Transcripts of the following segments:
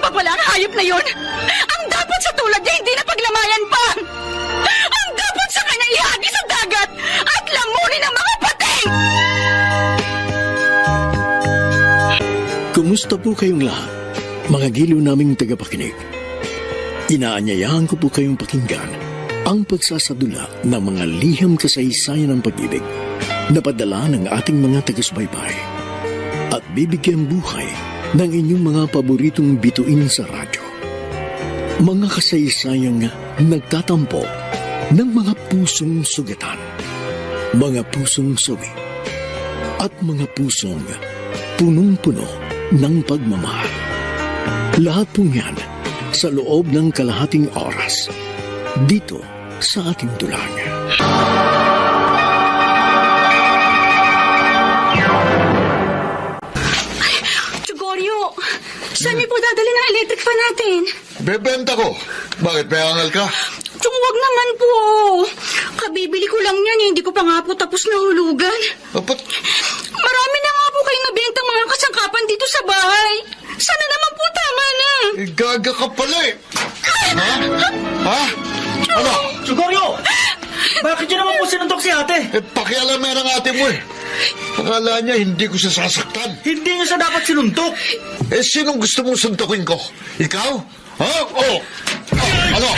pa pala ang hayop na yon. Ang dapat sa tulad niya hindi na paglamayan pa. Ang dapat sa kanya ihagi sa dagat at lamunin ng mga pating! Kumusta po kayong lahat, mga giliw naming tagapakinig? Inaanyayahan ko po kayong pakinggan ang pagsasadula ng mga liham kasaysayan ng pag-ibig na padala ng ating mga taga-subaybay at bibigyan buhay ng inyong mga paboritong bituin sa radyo. Mga kasaysayang nagtatampo ng mga pusong sugatan, mga pusong suwi, at mga pusong punong-puno ng pagmamahal. Lahat pong yan sa loob ng kalahating oras dito sa ating dulang. Chugoryo, saan niyo po dadali ng electric fan natin? Bebenta ko. Bakit, may angal ka? Tsung, wag naman po. Kabibili ko lang yan, hindi ko pa nga po tapos na hulugan. Dapat, Marami na nga po kayong nabentang mga kasangkapan dito sa bahay. Sana naman po tama na. gaga ka pala eh. Ha? Ha? Ano? Sugorio! Bakit niyo naman po sinuntok si ate? Pakialam ng ate mo eh. Akala niya hindi ko siya sasaktan. Hindi niyo siya dapat sinuntok. Sinong gusto mong suntukin ko? Ikaw? Ha? Oh. Ano?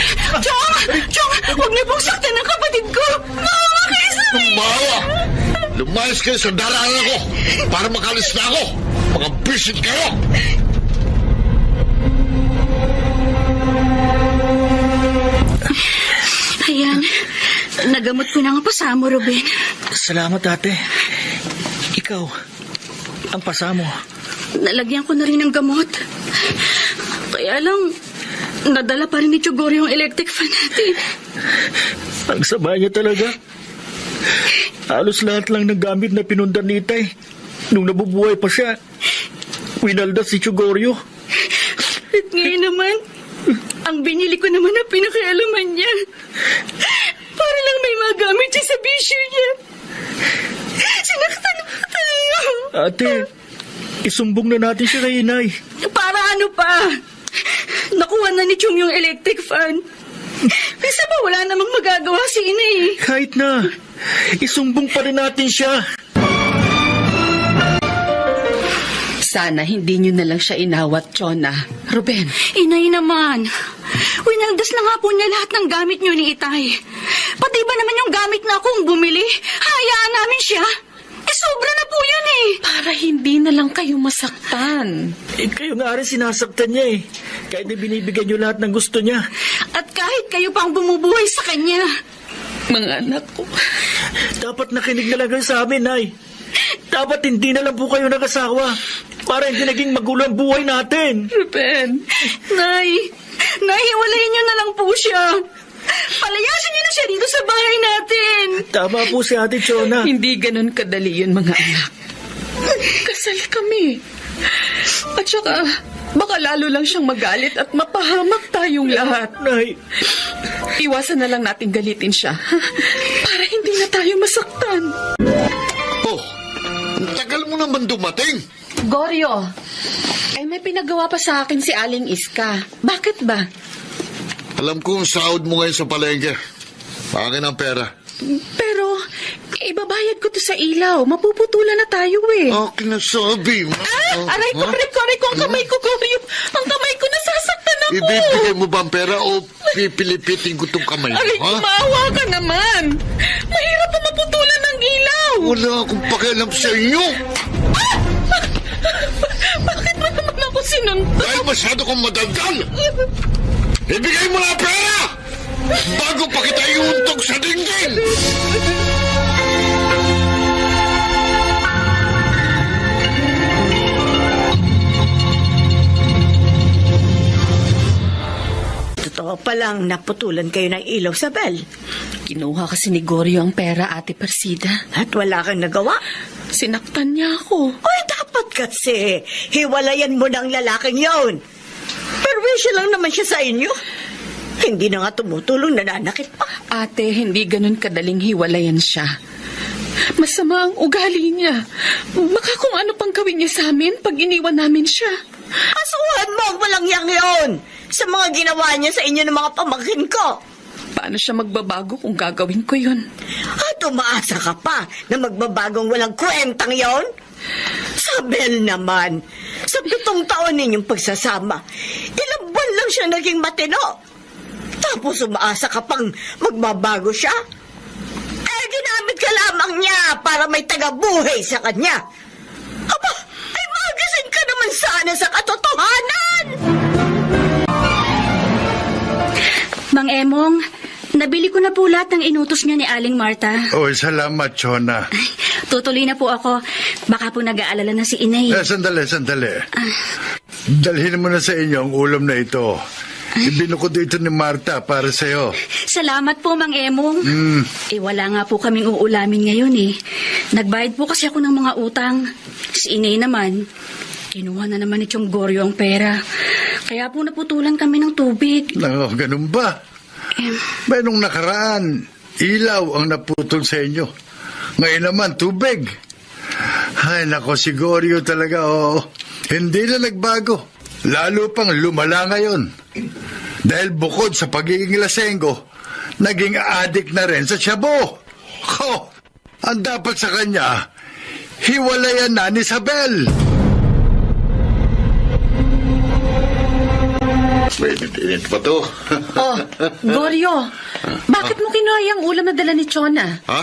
Chong, huwag niyo pong saktan ng kapatid ko. Maawa kayo sa amin. Bawa! Lumayas kayo sa daraan ko para makalis na ako. Mga bisit kayo! Ayan, nagamot ko na nga pasa mo, Ruben. Salamat ate. Ikaw, ang pasa mo. Nalagyan ko na rin ng gamot. Kaya lang, nadala pa rin ni Chugoryo yung electric fan natin. Ang sama niya talaga. Halos lahat lang ng gamit na pinundan ni Itay. Nung nabubuhay pa siya, winalda si Sugorio. At ngayon naman, ang binili ko naman na pinakialaman niya. Para lang may magamit siya sa bisyo niya. Sinaktan mo tayo. Ate, isumbong na natin siya kay Inay. Para ano pa? Nakuha na ni Chum yung electric fan. Kasi ba wala namang magagawa si Ina eh. Kahit na, isumbong pa rin natin siya. Sana hindi nyo na lang siya inawat, Chona. Ruben. Inay naman. Winaldas na nga po niya lahat ng gamit niyo ni Itay. Pati ba naman yung gamit na akong bumili? Hayaan namin siya. Sobra na po yan eh. Para hindi na lang kayo masaktan. Kayo nga rin sinasaktan niya eh. Kahit di binibigyan niyo lahat ng gusto niya. At kahit kayo pang bumubuhay sa kanya. Mga anak ko. Dapat nakinig na lang kayo sa amin, Nay. Dapat hindi na lang po kayo nag-asawa. Para hindi naging magulo ang buhay natin. Ruben. Nay, hiwalayin niyo na lang po siya. Palayasin niyo na siya dito sa bahay natin. Tama po si Ate Chona. Hindi ganun kadali yun, mga anak. Kasal kami. At saka, baka lalo lang siyang magalit at mapahamak tayong lahat. Nay, Iwasan na lang natin galitin siya. Para hindi na tayo masaktan. Oh, ang tagal mo naman dumating. Goryo, ay may pinagawa pa sa akin si Aling Iska. Bakit ba? Alam ko ang sahod mo ngayon sa palengke. Akin ang pera. Pero, ibabayad ko to sa ilaw. Mapuputulan na tayo eh. Akin ang sabi mo. Aray ko, aray ko, ang kamay ko, Goryo. Ang kamay ko, nasasaktan ako. Ibibigay mo ba ang pera o pipilipitin ko itong kamay mo? Aray ko, maawa ka naman. Mahirap pa maputulan ng ilaw. Wala akong pakialam sa inyo. Bakit mo naman ako sinuntok? Dahil masyado kong madaldal. Ibigay mo na ang pera! Bago pa kita iuntog sa dingding! Totoo palang naputulan kayo ng ilaw sa bell. Kinuha kasi ni Goryo ang pera, Ate Persida. At wala kang nagawa. Sinaktan niya ako. Oy, dapat kasi hiwalayan mo ng lalaking yon. Perwisyo lang naman siya sa inyo. Hindi na nga tumutulong, nananakit pa. Ate, hindi ganun kadaling hiwalayan siya. Masama ang ugali niya. Baka kung ano pang gawin niya sa amin pag iniwan namin siya. Asuhan mo ang walang yang yon sa mga ginawa niya sa inyo ng mga pamangkin ko. Paano siya magbabago kung gagawin ko yun? At umaasa ka pa na magbabagong walang kwentang yon? Sabel naman, sa 7 taon ninyong pagsasama, ilang buwan lang siya naging matino. Tapos umaasa ka pang magbabago siya? Eh, ginamit ka lamang niya para may tagabuhay sa kanya. Aba, ay magasin ka naman sana sa katotohanan! Mang Emong, nabili ko na po lahat ng inutos niyo ni Aling Marta. Oy, salamat, Chona. Tutuloy na po ako. Baka po nag-aalala na si Inay. Sandali. Dalhin mo na sa inyo ang ulam na ito. Ibinukod ito ni Marta para sa'yo. Salamat po, Mang Emong. Wala nga po kaming uulamin ngayon eh. Nagbayad po kasi ako ng mga utang. Si Inay naman, kinuha na naman ni Chong Goryo ang pera. Kaya po naputulan kami ng tubig. Nako, ganun ba? Ba, nung nakaraan, ilaw ang naputol sa inyo. Ngayon naman, tubig. Ay, nako, si Goryo talaga, oo. Hindi na nagbago. Lalo pang lumala ngayon. Dahil bukod sa pagiging lasenggo, naging adik na rin sa shabu. Ho! Ang dapat sa kanya, hiwalayan na ni Isabel. Mainit pa to. Oh, Goryo, bakit mo kinuha yung ulam na dala ni Chona? Ha?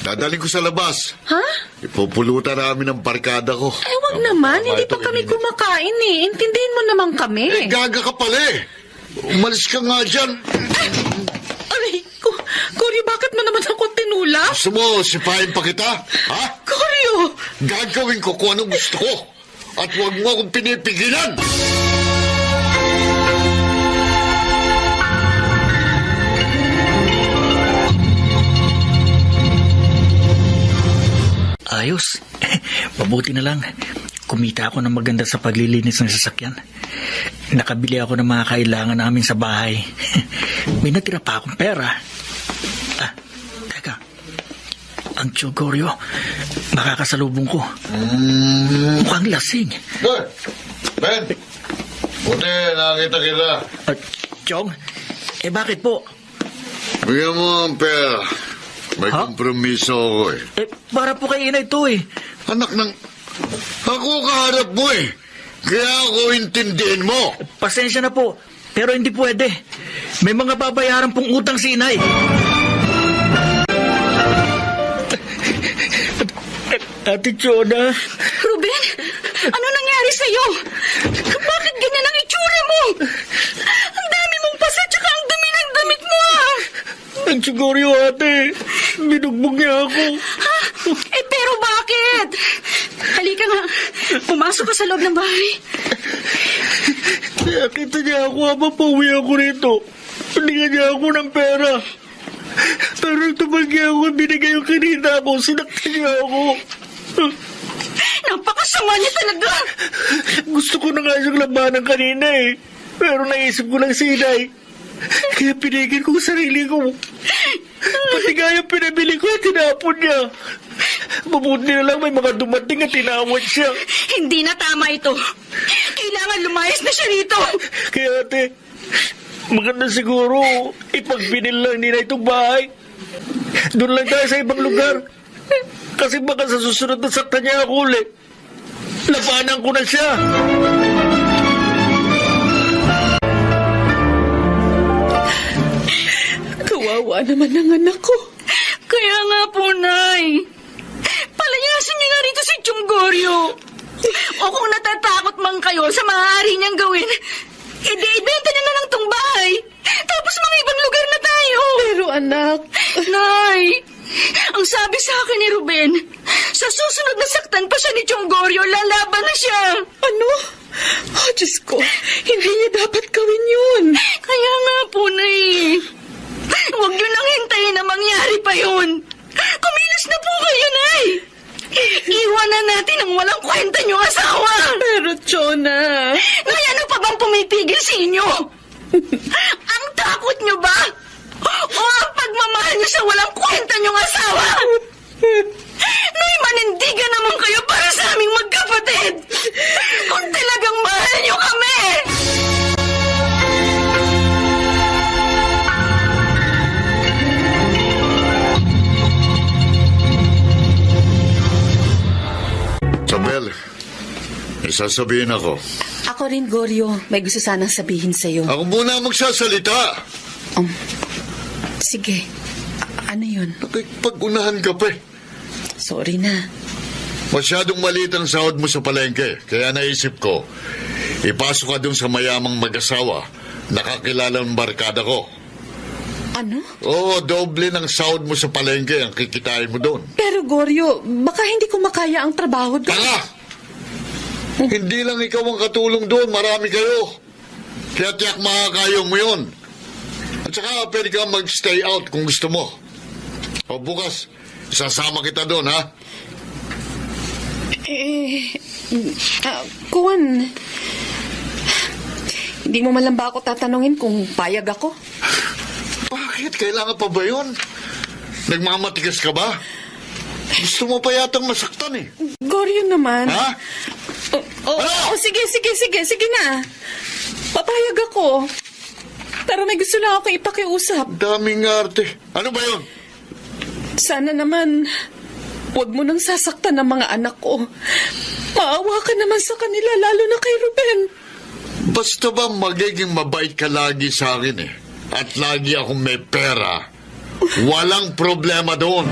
Dadaling ko sa labas. Ha? Ipupulutan namin ang barkada ko. Wag naman, hindi pa kami kumakain eh. Intindihin mo naman kami. Gaga ka pala eh. Umalis ka nga dyan. Aray, Goryo, bakit mo naman ako tinula? Gusto mo, sipahin pa kita? Ha? Goryo! Gagawin ko kung anong gusto ko. At huwag mo akong pinipigilan. Ayos. Mabuti na lang. Kumita ako ng maganda sa paglilinis ng sasakyan. Nakabili ako ng mga kailangan namin sa bahay. May natira pa akong pera. Teka. Ang Tio Goryo, makakasalubong ko. Mukhang lasing. Ben! Buti, nakakita kita. Chong, bakit po? Bigyan mo ang pera. May kompromiso ako eh. Para po kay Inay to eh. Anak ng... Ako kaharap mo eh. Kaya ako intindihin mo. Pasensya na po, pero hindi pwede. May mga babayaran pong utang si Inay. Ate Chona. Ruben, ano nangyari sa'yo? Bakit ganyan ang itsura mo? Ang dami mong pasa tsaka ang dami ng damit mo ah. Ang Goryo ate, binugbog niya ako. Ha? Pero bakit? Halika nga, pumasok ka sa loob ng bahay. Nakita niya ako habang pauwi ako rito. Binigyan niya ako ng pera. Pero nung tumanggi ako, binigay yung kinita ko, sinaktan niya ako. Napakasama niya talaga. Gusto ko na nga siyang labanan kanina eh. Pero naisip ko lang si Inay. Kaya pinigil ko sarili ko. Pati nga yung pinabili ko, tinapon niya. Mabuti na lang may mga dumating at tinawad siya. Hindi na tama ito. Kailangan lumayas na siya rito. Kaya ate, maganda siguro ipagbinil lang nila itong bahay. Doon lang tayo sa ibang lugar. Kasi baka sa susunod na sakta niya ako ulit. Labanan ko na siya. Kawawa naman ang anak ko. Kaya nga po, Nay. Palayasin niyo na rito si Chong Goryo. O kung natatakot man kayo sa maaari niyang gawin, ibenta niyo na lang tong bahay. Tapos mga ibang lugar na tayo. Pero anak... Nay, ang sabi sa akin ni Ruben, sa susunod na saktan pa siya ni Chong Goryo, lalaban na siya. Ano? Oh, Diyos ko, hindi niya dapat gawin yun. Kaya nga po, Nay. Huwag niyo nang hintayin na mangyari pa yun. Kumilos na po kayo, Nay. Iwanan natin ang walang kwenta niyong asawa. Pero, Chona... Nay, ano pa bang pumipigil sa inyo? Ang takot niyo ba? O ang pagmamahal niyo sa walang kwenta niyong asawa? May manindigan naman kayo para sa aming magkapatid! Kung talagang mahal niyo kami! Sabel, may sasabihin ako. Ako rin, Goryo. May gusto sanang sabihin sa'yo. Ako muna magsasalita. Sige. Ano yun? Nakipag-unahan ka pa eh. Sorry na. Masyadong maliit ang sahod mo sa palengke. Kaya naisip ko, ipasok ka dun sa mayamang mag-asawa. Nakakilala ng barkada ko. Ano? Oo, doble ng sahod mo sa palengke ang kikitain mo doon. Pero, Goryo, baka hindi ko makaya ang trabaho doon. Tanga! Hindi lang ikaw ang katulong doon, marami kayo. Kaya tiyak makakaya mo yun. At saka pwede ka mag-stay out kung gusto mo. O bukas, sasama kita doon, ha? Kuwan, hindi mo man lang ba ako tatanungin kung payag ako? Bakit? Kailangan pa ba yun? Nagmamatigas ka ba? Gusto mo pa yatang masaktan eh. Goryo naman. Ha? Sige na. Papayag ako. Pero may gusto lang ako ipakiusap. Daming arte. Ano ba yun? Sana naman, huwag mo nang sasaktan ng mga anak ko. Maawa ka naman sa kanila, lalo na kay Ruben. Basta ba magiging mabait ka lagi sa akin eh. At lagi akong may pera. Walang problema doon.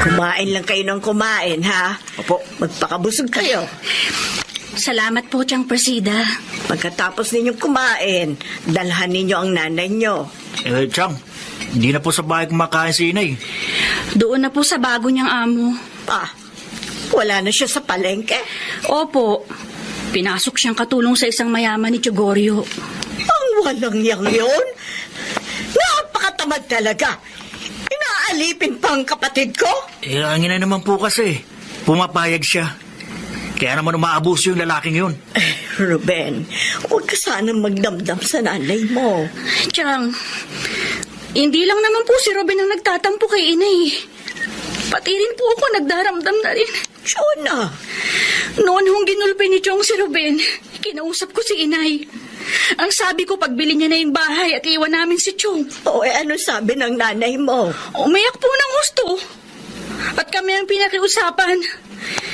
Kumain lang kayo ng kumain, ha? Opo. Magpakabusog kayo. Salamat po, Tiyang Presida. Pagkatapos ninyong kumain, dalhan ninyo ang nanay nyo. Chang, hindi na po sa bahay kumakain si Inay. Doon na po sa bago niyang amo. Wala na siya sa palengke. Opo, pinasok siyang katulong sa isang mayaman ni Chugoryo. Ang walang yang yun. Napakatamad talaga. Inaalipin pa ang kapatid ko. Ang ina naman po kasi, pumapayag siya. Kaya naman umaabuso yung lalaking yun. Ruben, huwag ka sanang magdamdam sa nanay mo. Tiyang, hindi lang naman po si Robin ang nagtatampo kay Inay. Pati rin po ako nagdaramdam na rin. Shona, Noon hong ginulpi ni Chong si Ruben, kinausap ko si Inay. Ang sabi ko, pagbili niya na yung bahay at iwan namin si Chong. ano sabi ng nanay mo? Umayak po ng gusto. At kami ang pinakiusapan.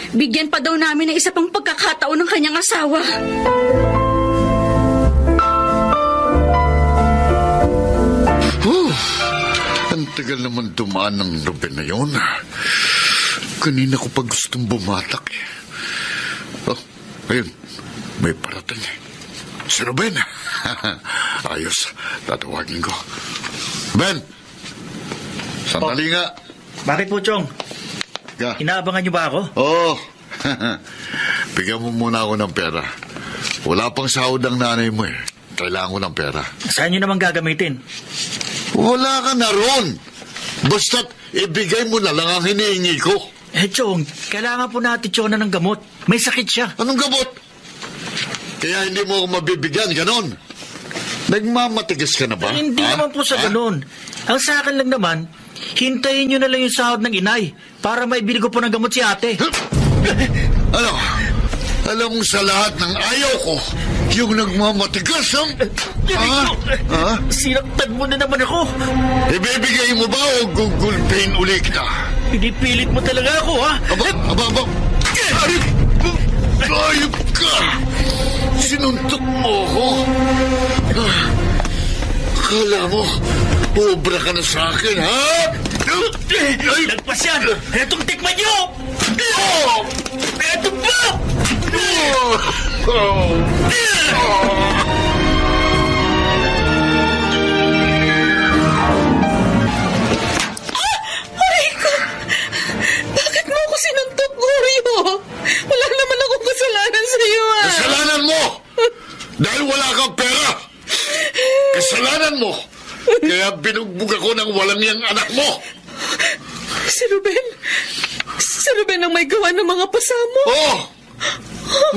Bigyan pa daw namin ng isa pang pagkakataon ng kanyang asawa. Ang tagal naman dumaan ng Ruben na yun. Kanina ko pa gustong bumatak eh. Ayun, may parating eh. Si Ruben. Ayos, tatawagin ko. Ben! Sandali nga. Bakit po, Chong? Ka. Inaabangan niyo ba ako? Oo. Bigyan mo muna ako ng pera. Wala pang sahod ang nanay mo eh. Kailangan ko ng pera. Saan niyo naman gagamitin? Wala ka na ron. Basta't ibigay mo na lang ang hinihingi ko. Chong, kailangan po natin Chong ng gamot. May sakit siya. Anong gamot? Kaya hindi mo ako mabibigyan, ganon. Nagmamatigas ka na ba? Hindi Ha? naman po sa Ha? ganun. Ang sa akin lang naman, hintayin niyo na lang yung sahod ng inay para maibili ko po ng gamot si ate. Ano? Alam mo sa lahat ng ayaw ko, yung nagmamatigas, ang... Ha? Sinaktan mo na naman ako. Ibibigay mo ba o gugulpin uli kita? Pinipilit mo talaga ako, ha? Aba! Ayop ka! Sinuntok mo ako! Akala mo, obra ka na sa akin, ha? Lagpas yan! Etong tikman niyo! Eto pa! Bakit mo ako sinuntok, Goryo? Wala naman akong kasalanan sa iyo, Kasalanan mo! Dahil wala kang pera! Kasalanan mo! Kaya binugbog ako ng walang yang anak mo! Si Ruben ang may gawa ng mga pasamo. Oh!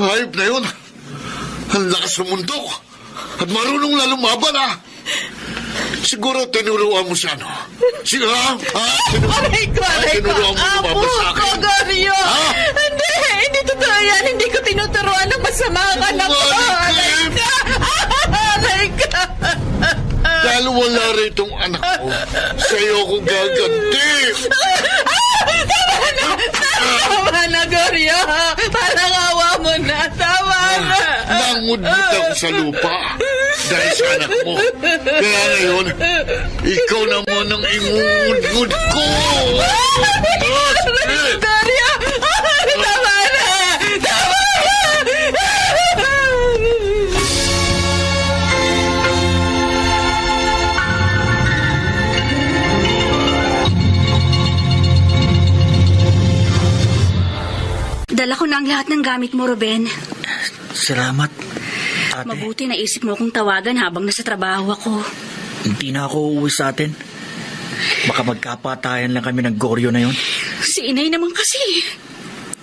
Hayop na yun! Ang lakas sumuntok! At marunong na lumaban, ha? Siguro tinuruan mo siya, no? Sige, ha? Aray ko! Tinuruan mo lumabas sa akin. Goryo! Ha? Hindi totoo yan. Hindi ko tinuturuan ng masama ang anak ko. Aray ka! Dahil wala ritong anak ko, sa'yo ko gaganti. Tama na, Goryo! Parang awa mo na. Tama na. Nangudmut ako sa lupa dahil sa anak mo. Kaya ngayon, ikaw naman ang ingungudgud ko. Goryo! Tama na! Tama na! Dala ko na ang lahat ng gamit mo, Ruben. Salamat, ate. Mabuti naisip mo akong tawagan habang nasa trabaho ako. Hindi na ako uuwi sa atin. Baka magkapatayan lang kami ng Goryo na yun. Si inay naman kasi.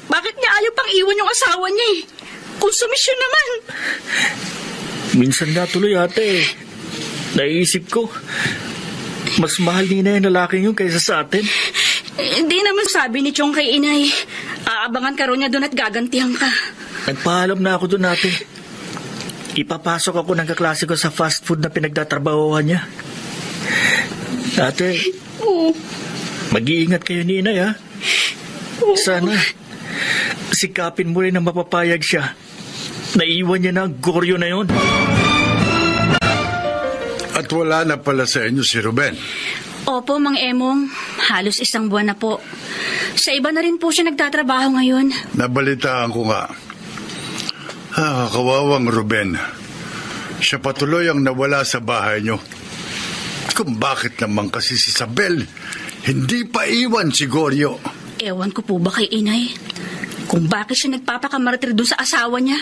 Bakit niya ayaw pang iwan yung asawa niya eh? Konsumisyon naman. Minsan nga tuloy, ate. Naisip ko, mas mahal ni na yung lalaki yun kaysa sa atin. Hindi naman sabi ni Chong kay inay. Aabangan ka ron niya doon at gagantihan ka. Nagpaalam na ako doon, ate. Ipapasok ako ng kaklase ko sa fast food na pinagtatrabahohan niya. Ate, mag-iingat kayo ni inay, ha? Sana, sikapin mo rin na mapapayag siya. Naiwan niya na ang Goryo na yun. At wala na pala sa inyo si Ruben. Opo, Mang Emong. Halos 1 buwan na po. Sa iba na rin po siya nagtatrabaho ngayon. Nabalitaan ko nga. Kawawang Ruben. Siya patuloy ang nawala sa bahay niyo. Kung bakit naman kasi si Isabel hindi pa iwan si Goryo. Ewan ko po ba kay inay? Kung bakit siya nagpapakamartir doon sa asawa niya.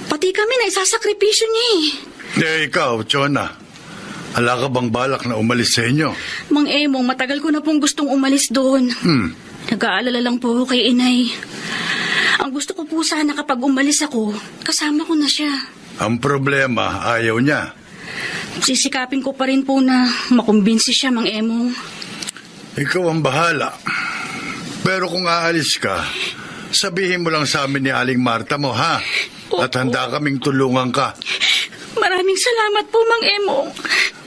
Pati kami na isasakripisyo niya eh. Ikaw, Chona. Hala ka bang balak na umalis sa inyo? Mang Emong, matagal ko na pong gustong umalis doon. Nag-aalala lang po ako kay inay. Ang gusto ko po sana kapag umalis ako, kasama ko na siya. Ang problema, ayaw niya. Sisikapin ko pa rin po na makumbinsi siya, Mang Emong. Ikaw ang bahala. Pero kung aalis ka, sabihin mo lang sa amin ni Aling Marta mo, ha? At handa kaming tulungan ka. Maraming salamat po, Mang Emong.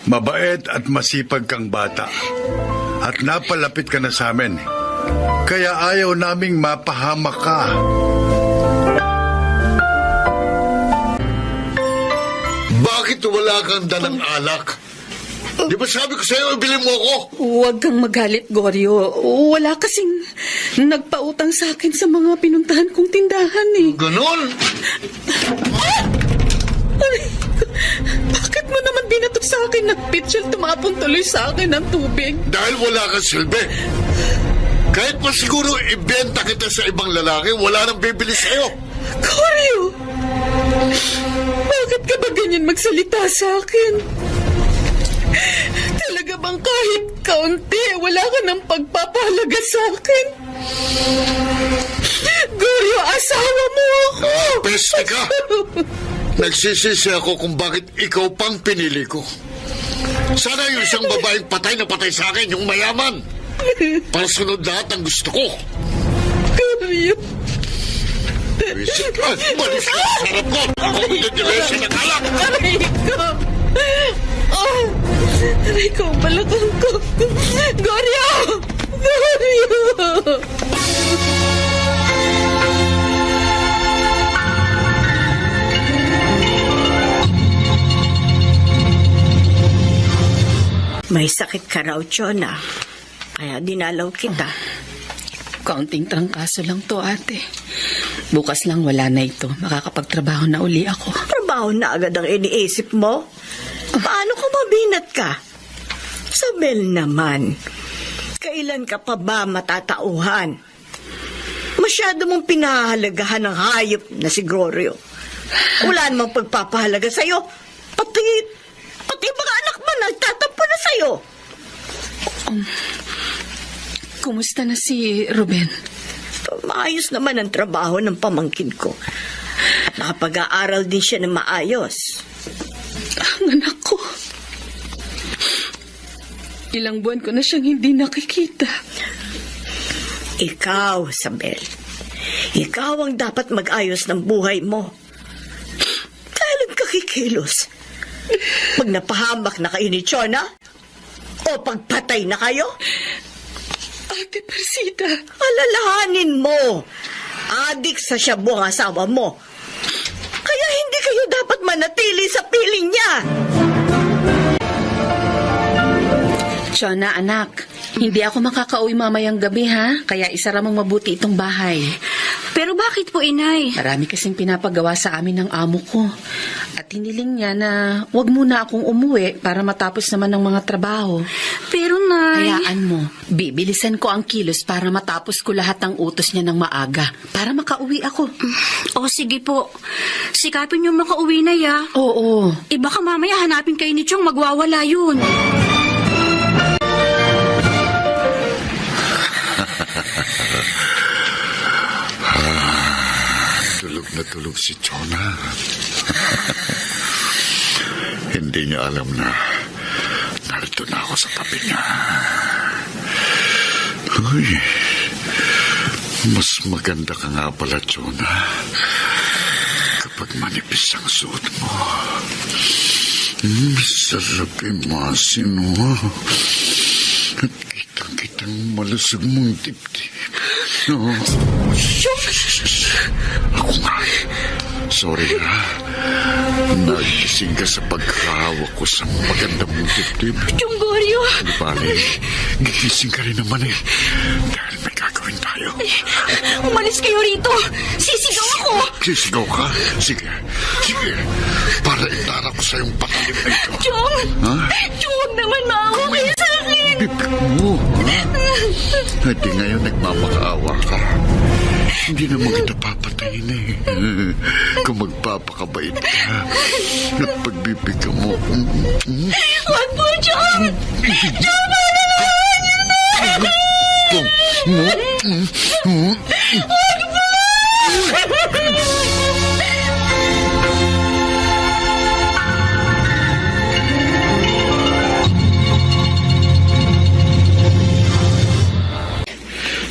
Mabait at masipag kang bata. At napalapit ka na sa amin. Kaya ayaw naming mapahamak ka. Bakit wala kang dalang alak? Di ba sabi ko sa'yo, ibili mo ako? Huwag kang magalit, Goryo. Wala kasing nagpautang sa akin sa mga pinuntahan kong tindahan eh. Ganon? Bakit mo naman binato sa akin ng pitchel tumapon tuloy sa akin ng tubig? Dahil wala kang silbi. Kahit pa siguro ibenta kita sa ibang lalaki, wala nang bibili sa'yo. Goryo! Bakit ka ba ganyan magsalita sa akin? Talaga bang kahit kaunti, wala ka ng pagpapahalaga sa akin? Goryo, asawa mo ako! Peste ka! Nagsisisi ako kung bakit ikaw pang pinili ko. Sana yung isang babaeng patay na patay sa akin, yung mayaman. Para sunod lahat ang gusto ko. Goryo! Isip ka, malis ka sa sarap ko. Ako magdadilesin ng alak. Aray ko! Oh, aray ko, balakang ko. Goryo! Goryo! May sakit ka raw, Chona. Kaya dinalaw kita. Kaunting trangkaso lang to, ate. Bukas lang wala na ito. Makakapagtrabaho na uli ako. Trabaho na agad ang iniisip mo. Paano kung mabinat ka? Isabel naman, kailan ka pa ba matatauhan? Masyado mong pinahahalagahan ng hayop na si Goryo. Wala namang pagpapahalaga sa'yo. Pati mga anak mo nagtatampo na sa'yo. Kumusta na si Ruben? Maayos naman ang trabaho ng pamangkin ko. At nakapag-aaral din siya ng maayos. Ang anak ko. Ilang buwan ko na siyang hindi nakikita. Ikaw, Sabel. Ikaw ang dapat mag-ayos ng buhay mo. Kailan ka kikilos? Pag napahamak na kayo ni Chona? O pagpatay na kayo? Ate Persida. Alalahanin mo. Adik sa shabu ang asawa mo. Kaya hindi kayo dapat manatili sa piling niya. Chona, anak. Hindi ako makakauwi mamayang gabi, ha? Kaya isara mong mabuti itong bahay. Pero bakit po, Inay? Marami kasing pinapagawa sa amin ng amo ko. At hiniling niya na wag muna akong umuwi para matapos naman ng mga trabaho. Pero, Nay... Hayaan mo, bibilisan ko ang kilos para matapos ko lahat ng utos niya ng maaga. Para makauwi ako. O, sige po. Sikapin niyo makauwi na, ya. Oo. Baka mamaya hanapin kayo ni Chong, magwawala yun. Tulog na tulog si Chona. Hindi niya alam na narito na ako sa tabi niya. Uy, mas maganda ka nga pala, Chona, kapag manipis ang suot mo. Sarap yung masin mo. At kitang-kitang malusog mong dibdib. No. Ako nga. Sorry ha. Nagising ka sa pagkahawak ko sa magandang mong dibdib. Chonggorio! Di bali, gigising ka rin naman eh. Dahil may gagawin tayo. Umalis kayo rito! Sisigaw ako! Sisigaw ka? Sige. Sige. Para itara ko sa iyong patalim na ito. Chong! Ha? Chong, huwag naman maawa kayo sa akin! Bibig mo. Hindi ngayon nagmamakaawa ka. Hindi naman kita papatayin eh. Kung magpapakabait ka at pagbibigyan mo. Huwag po, Chong! Chong, mananawan niyo na! Huwag po!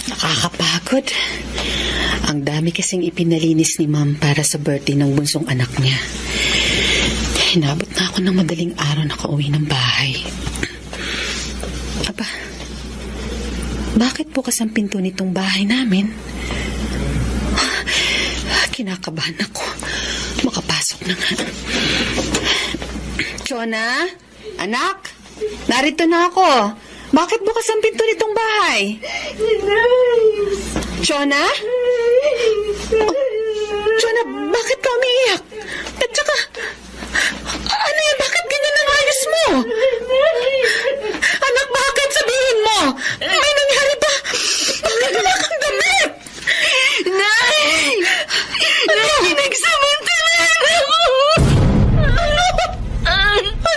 Nakakapagod. Ang dami kasing ipinalinis ni Ma'am para sa birthday ng bunsong anak niya. Hinabot na ako ng madaling araw nakauwi ng bahay. Aba, bakit bukas ang pinto nitong bahay namin? Kinakabahan ako. Makapasok na nga. Chona? Anak? Narito na ako. Bakit bukas ang pinto nitong bahay? Chona? Oh, Chona, bakit ka umiiyak? At saka, ano yan? Bakit ganyan ang ayos mo? Anak, bakit? Sabihin mo. May nangyari ba? Bakit wala kang damit? Nay! Nay, pinagsamantalaan ako!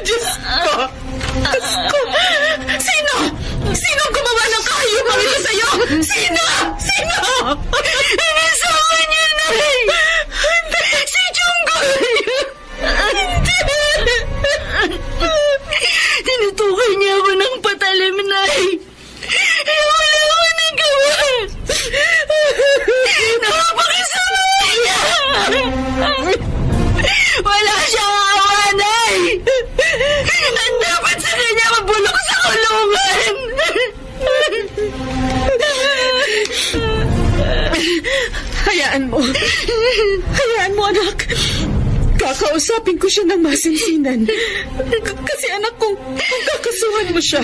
Diyos ko! Diyos ko! Sino? Sino ang gumawa ng kahayupan ito sa'yo? Sino? Sino? Ang asawa niya, Nay! Si Chonggorio! Tinutukoy niya ako ng patalim, Nay! Wala ako nagawa! Napakasama niya! Wala siyang awa, Nay! Ang dapat sa kanya mabulok sa kulungan! Hayaan mo. Hayaan mo, anak. Kakausapin ko siya ng masinsinan. Kasi anak, kung kakasuhan mo siya,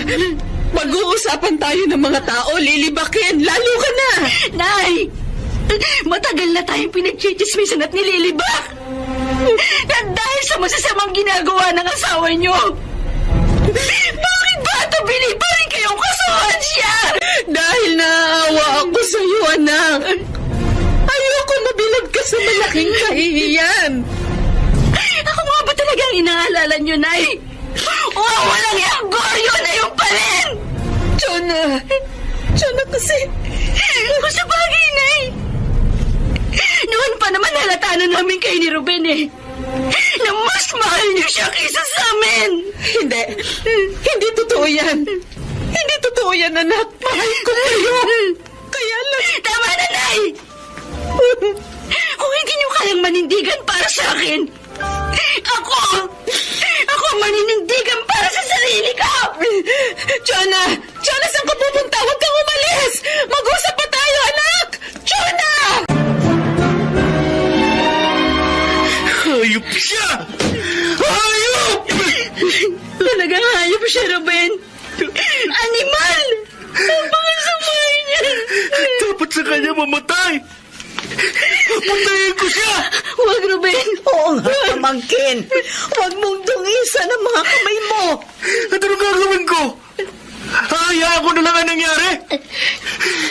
mag-uusapan tayo ng mga tao, lilibakin, lalo ka na. Nay! Matagal na tayong pinagchichismisan at nililibak! At dahil sa masasamang ginagawa ng asawa niyo! Bakit ba ito binibaling kayong kasuhan siya? Dahil naawa ako sa iyo, anak. Ayoko mabilad ka sa malaking kahihiyan. Ako nga ba talagang inaalala niyo, Nay? O walang yung Goryo na yung pa rin! Chona! Chona kasi... Kung sa bagay, Nay! Noon pa naman halata na namin kayo ni Ruben eh. Na mas mahal niyo siya kaysa sa amin. Hindi. Hindi totoo yan. Totoo yan, anak. Mahal ko kayo. Kaya lang... Tama na, Nay! Kung hindi niyo kayang manindigan para sa akin, ako ang maninindigan para sa sarili ko! Jonah! Jonah, saan ka pupunta? Huwag kang umalis! Mag-usap pa tayo, anak! Jonah! Hayop siya! Hayop! Talagang hayop siya, Ruben. Animal! Ang mga samay niya. Dapat sa kanya mamatay! Patayin ko siya! Huwag, Ruben. Oo nga, pamangkin. Huwag mong dungisan ang mga kamay mo. At anong gagawin ko? Hayaan ko na lang ang nangyari!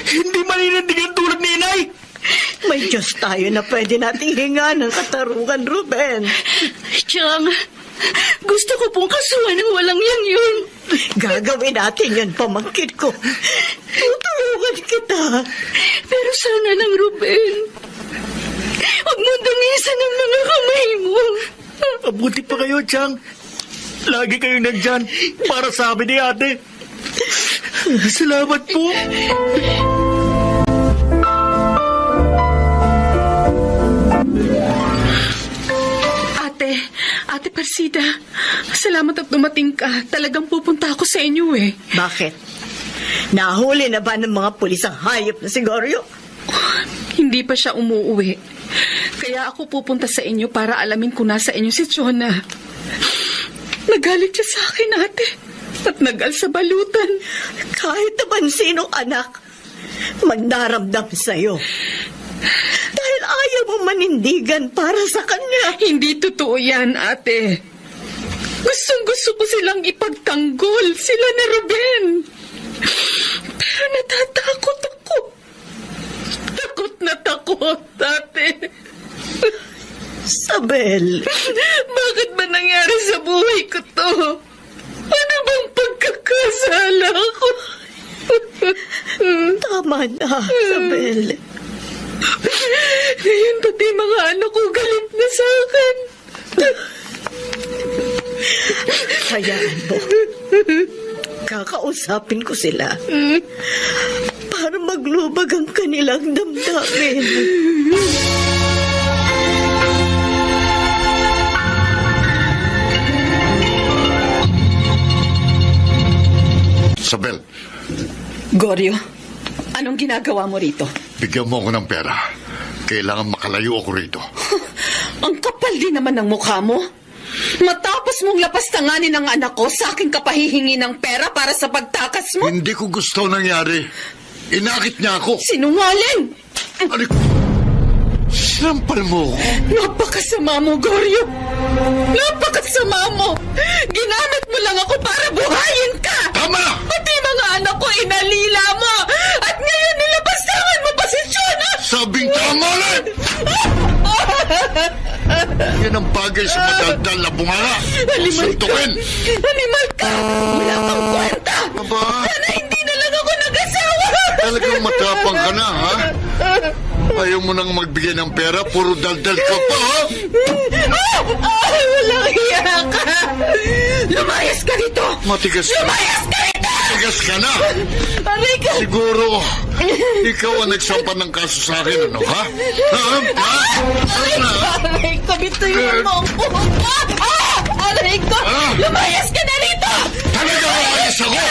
Hindi maninindigan tulad ni Inay! May Diyos tayo na pwede nating hinga ng katarungan, Ruben. Chang, gusto ko pong kasuhan ng walang yang yun. Gagawin natin yan, pamangkin ko. Tutulungan kita. Pero sana lang, Ruben. Huwag mo dungisan ang mga kamay mo. Mabuti pa kayo, Chang. Lagi kayong nandyan para sa amin ni ate. Salamat po. Ate Persida, salamat at dumating ka. Talagang pupunta ako sa inyo eh. Bakit? Nahuli na ba ng mga pulis ang hayop na si Goryo? Hindi pa siya umuwi. Kaya ako pupunta sa inyo para alamin kung nasa inyo si Jonah. Nagalit siya sa akin, ate. At nagal sa balutan. Kahit naman sinong anak, magdaramdam sa'yo. Dahil ayaw mo manindigan para sa kanya. Hindi totoo yan, ate. Gustong-gusto ko silang ipagtanggol. Sila na Ruben. Pero natatakot ako. Takot na takot, ate. Sabel. Bakit ba nangyari sa buhay ko to? Ano bang pagkakasala ko? Tama na, Sabel. Ngayon pati mga anak ko galit na sa akin. Hayaan mo. Kakausapin ko sila. Para maglubag ang kanilang damdamin. Isabel, Goryo, anong ginagawa mo rito? bigyan mo ako ng pera. Kailangan makalayo ako rito. Ang kapal din naman ng mukha mo. Matapos mong lapastanganin ang anak ko, sa akin ka pahihingi ng pera para sa pagtakas mo? Hindi ko gusto nangyari. Inakit niya ako. Sinungaling! Ano? Sinampal mo ako. Napakasama mo, Goryo! Napakasama mo! Ginamit mo lang ako para buhayin ka! Tama na! Pati mga anak ko inalila mo! At ngayon nilapastangan mo pa si Jonah! Sabing tama na! Yan ang bagay sa madaldal na bunganga. Animal ka! Suntukin! Animal ka! Wala kang kwenta! Aba, Sana hindi na lang ako nag-asawa! talagang matapang ka na, ha? Ayaw mo nang magbigay ng pera, puro daldal ka pa, ha? Walang hiya ka! Lumayas ka rito! Matigas ka. Lumayas ka rito! Matigas ka na! Aray ka! Siguro, ikaw ang nagsampan ng kaso sa akin, ano, ha? Ha? Ha? Ano? Aray ko! Bituin mo ako! Aray ko! Lumayas ka na rito! Talaga makayas ako!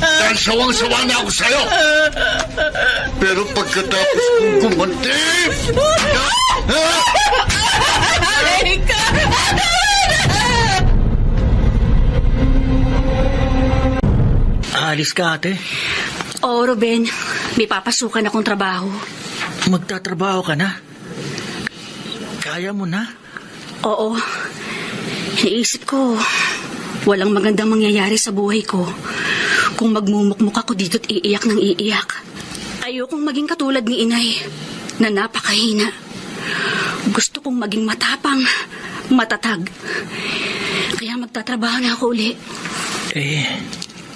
Dahil sawang-sawa na ako sa'yo! Pero pagkatapos kong gumanti... Ha? Aray ka! Aalis ka, ate. Oo, Ruben. May papasukan akong trabaho. Magtatrabaho ka na. Kaya mo na. Oo. Naisip ko, walang magandang mangyayari sa buhay ko kung magmumukmuk ako dito at iiyak ng iiyak. Ayokong maging katulad ni Inay na napakahina. Gusto kong maging matapang, matatag. Kaya magtatrabaho na ako uli.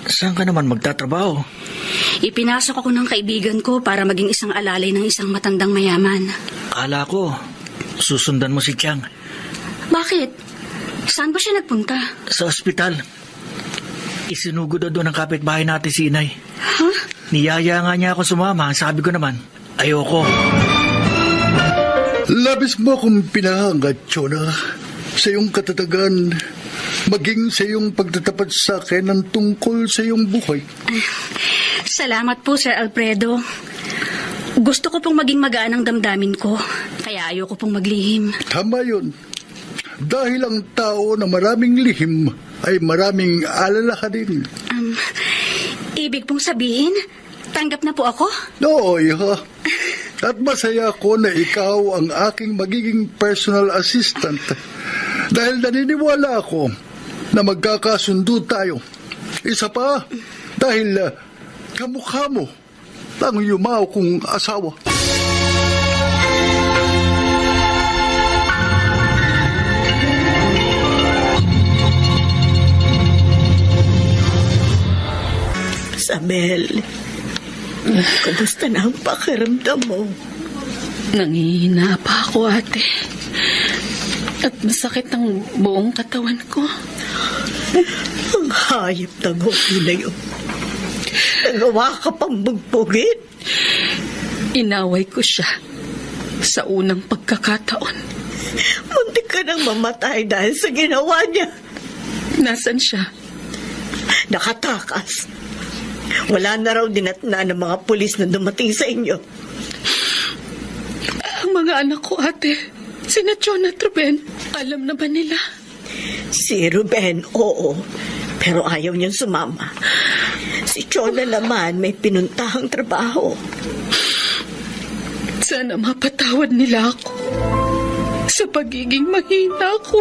Saan ka naman magtatrabaho? Ipinasok ako ng kaibigan ko para maging isang alalay ng isang matandang mayaman. Kala ko, susundan mo si Chang Bakit? Saan ba siya nagpunta? sa ospital. Isinugod na doon ang kapitbahay natin si Inay. Niyaya nga niya ako sumama. Sabi ko naman, ayoko. Labis mo akong pinahangat, Chona, sa iyong katatagan, maging sa iyong pagtatapat sa akin ng tungkol sa iyong buhay. Salamat po, Sir Alfredo. Gusto ko pong maging magaan ang damdamin ko, kaya ayoko pong maglihim. Tama yun. Dahil ang tao na maraming lihim ay maraming alalahanin. Ibig pong sabihin, tanggap na po ako? Oo, iha. At masaya ko na ikaw ang aking magiging personal assistant. Dahil naniniwala ako na magkakasundo tayo. Isa pa, dahil kamukha mo ang yumaw kong asawa. Isabel, kumusta na ang pakiramdam mo? Nangihina pa ako, ate. At masakit ang buong katawan ko. Ang hayop na gopi na yun. Nagawa ka pang bugbugin. Inaway ko siya sa unang pagkakataon. Muntik ka nang mamatay dahil sa ginawa niya. Nasaan siya? Nakatakas. Wala na raw dinatna ng mga pulis na dumating sa inyo. Ang mga anak ko, ate, sina John at Ruben, alam na ba nila? Si Ruben, oo. Pero ayaw niyang sumama. Si Chona naman may pinuntahang trabaho. Sana mapatawad nila ako sa pagiging mahina ko.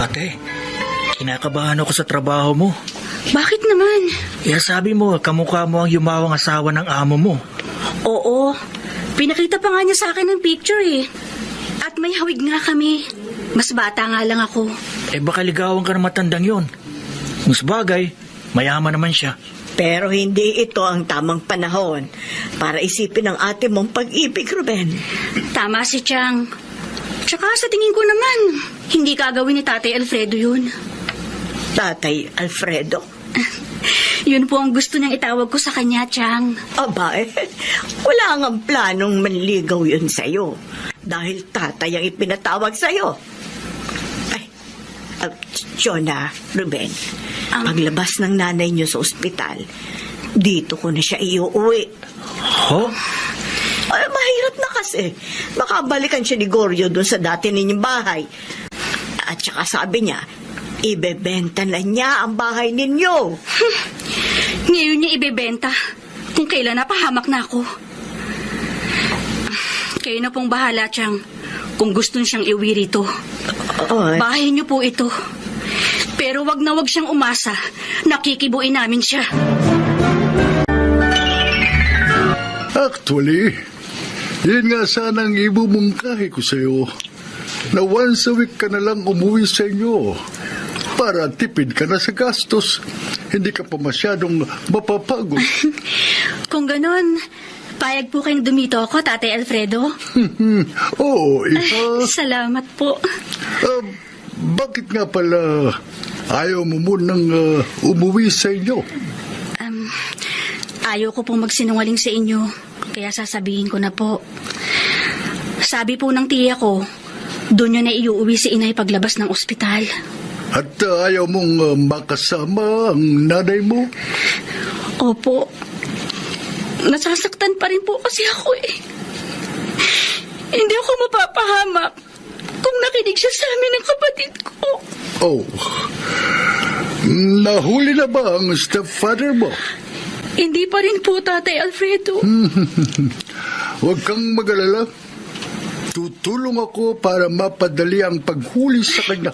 Ate, kinakabahan ako sa trabaho mo. Bakit naman? Kaya sabi mo, kamukha mo ang yumawang asawa ng amo mo. Oo, pinakita pa nga niya sa akin ng picture eh. At may hawig nga kami. Mas bata nga lang ako. Eh baka ligawan ka ng matandang yon. Mas bagay, mayaman naman siya. Pero hindi ito ang tamang panahon para isipin ang ate mong pag-ibig, Ruben. Tama si Chang. Tsaka sa tingin ko naman, hindi kagawin ni Tatay Alfredo yun. Tatay Alfredo? Yun po ang gusto niyang itawag ko sa kanya, Chang. Aba, wala ngang planong manligaw yun sa'yo. Dahil tatay ang ipinatawag sa'yo. Ay, Jonah, Ruben, paglabas ng nanay niyo sa ospital, dito ko na siya iuwi. Ho? Ay, mahirap na kasi. Makabalikan siya ni Goryo doon sa dati ninyong bahay. At saka sabi niya, ibebenta na niya ang bahay ninyo. Ngayon niya ibebenta. Kung kailan napahamak na ako. Kayo na pong bahala, Chang. Kung gusto niyang iuwi rito. Ay. Bahay niyo po ito. Pero wag na wag siyang umasa. Nakikibuin namin siya. Actually, yun nga sana ang ibumungkahi ko sa'yo. Na once a week ka na lang umuwi sa inyo. Para tipid ka na sa gastos. Hindi ka pa masyadong mapapagod. Kung ganon, payag po kayong dumito ako, Tatay Alfredo. Oo, iha. Salamat po. Bakit nga pala ayaw mo munang umuwi sa inyo? Ayaw ko pong magsinungaling sa inyo. Kaya sasabihin ko na po. Sabi po ng tiya ko, doon yun na iuwi si inay paglabas ng ospital. At ayaw mong makasama ang nanay mo? Opo. Nasasaktan pa rin po kasi ako eh. Hindi ako mapapahamak kung nakinig siya sa amin ng kapatid ko. Oh. Nahuli na ba ang stepfather mo? Hindi pa rin po, Tatay Alfredo. Huwag kang mag-alala. Tutulong ako para mapadali ang paghuli sa kanya.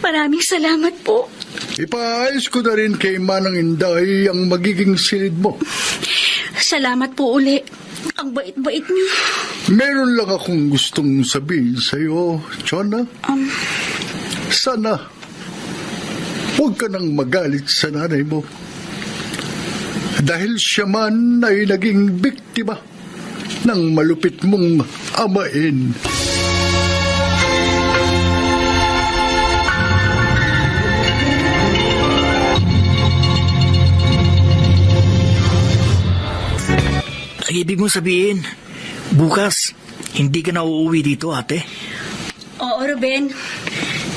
Maraming salamat po. Ipaayos ko na rin kay Manang Inday ang magiging silid mo. Salamat po uli. Ang bait-bait niyo. Meron lang akong gustong sabihin sa'yo, Chona. Sana, huwag ka nang magalit sa nanay mo. Dahil siya man ay naging biktima ng malupit mong amain. Ang ibig mong sabihin, bukas, hindi ka na uuwi dito, ate? Oo, Ruben.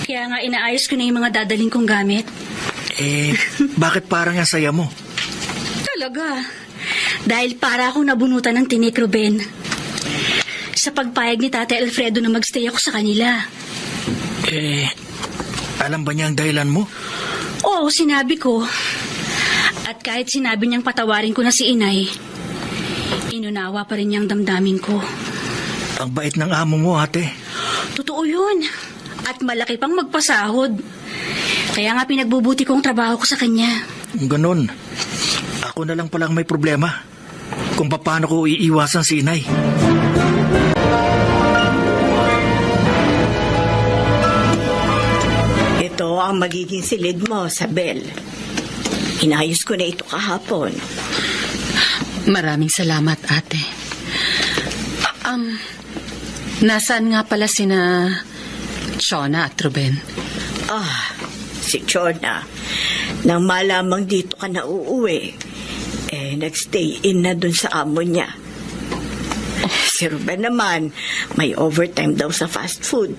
Kaya nga inaayos ko na yung mga dadaling kong gamit. Bakit parang ang saya mo? Talaga. Dahil para akong nabunutan ng tinik, Ruben. Sa pagpayag ni Tate Alfredo na magstay ako sa kanila. Alam ba niya ang dahilan mo? Oo, sinabi ko. At kahit sinabi niyang patawarin ko na si Inay, inunawa pa rin niyang damdamin ko. Ang bait ng amo mo, ate. Totoo yun. At malaki pang magpasahod. Kaya nga pinagbubuti kong trabaho ko sa kanya. Ganon. Ako na lang palang may problema. Kung paano ko iiwasan si Inay. Ito ang magiging silid mo, Sabel. Inayos ko na ito kahapon. Maraming salamat, ate. Nasaan nga pala sina Shona at Ruben? Si Chona. Nang malamang dito ka na uuwi, nagstay in na dun sa amo niya. Si Ruben naman, may overtime daw sa fast food.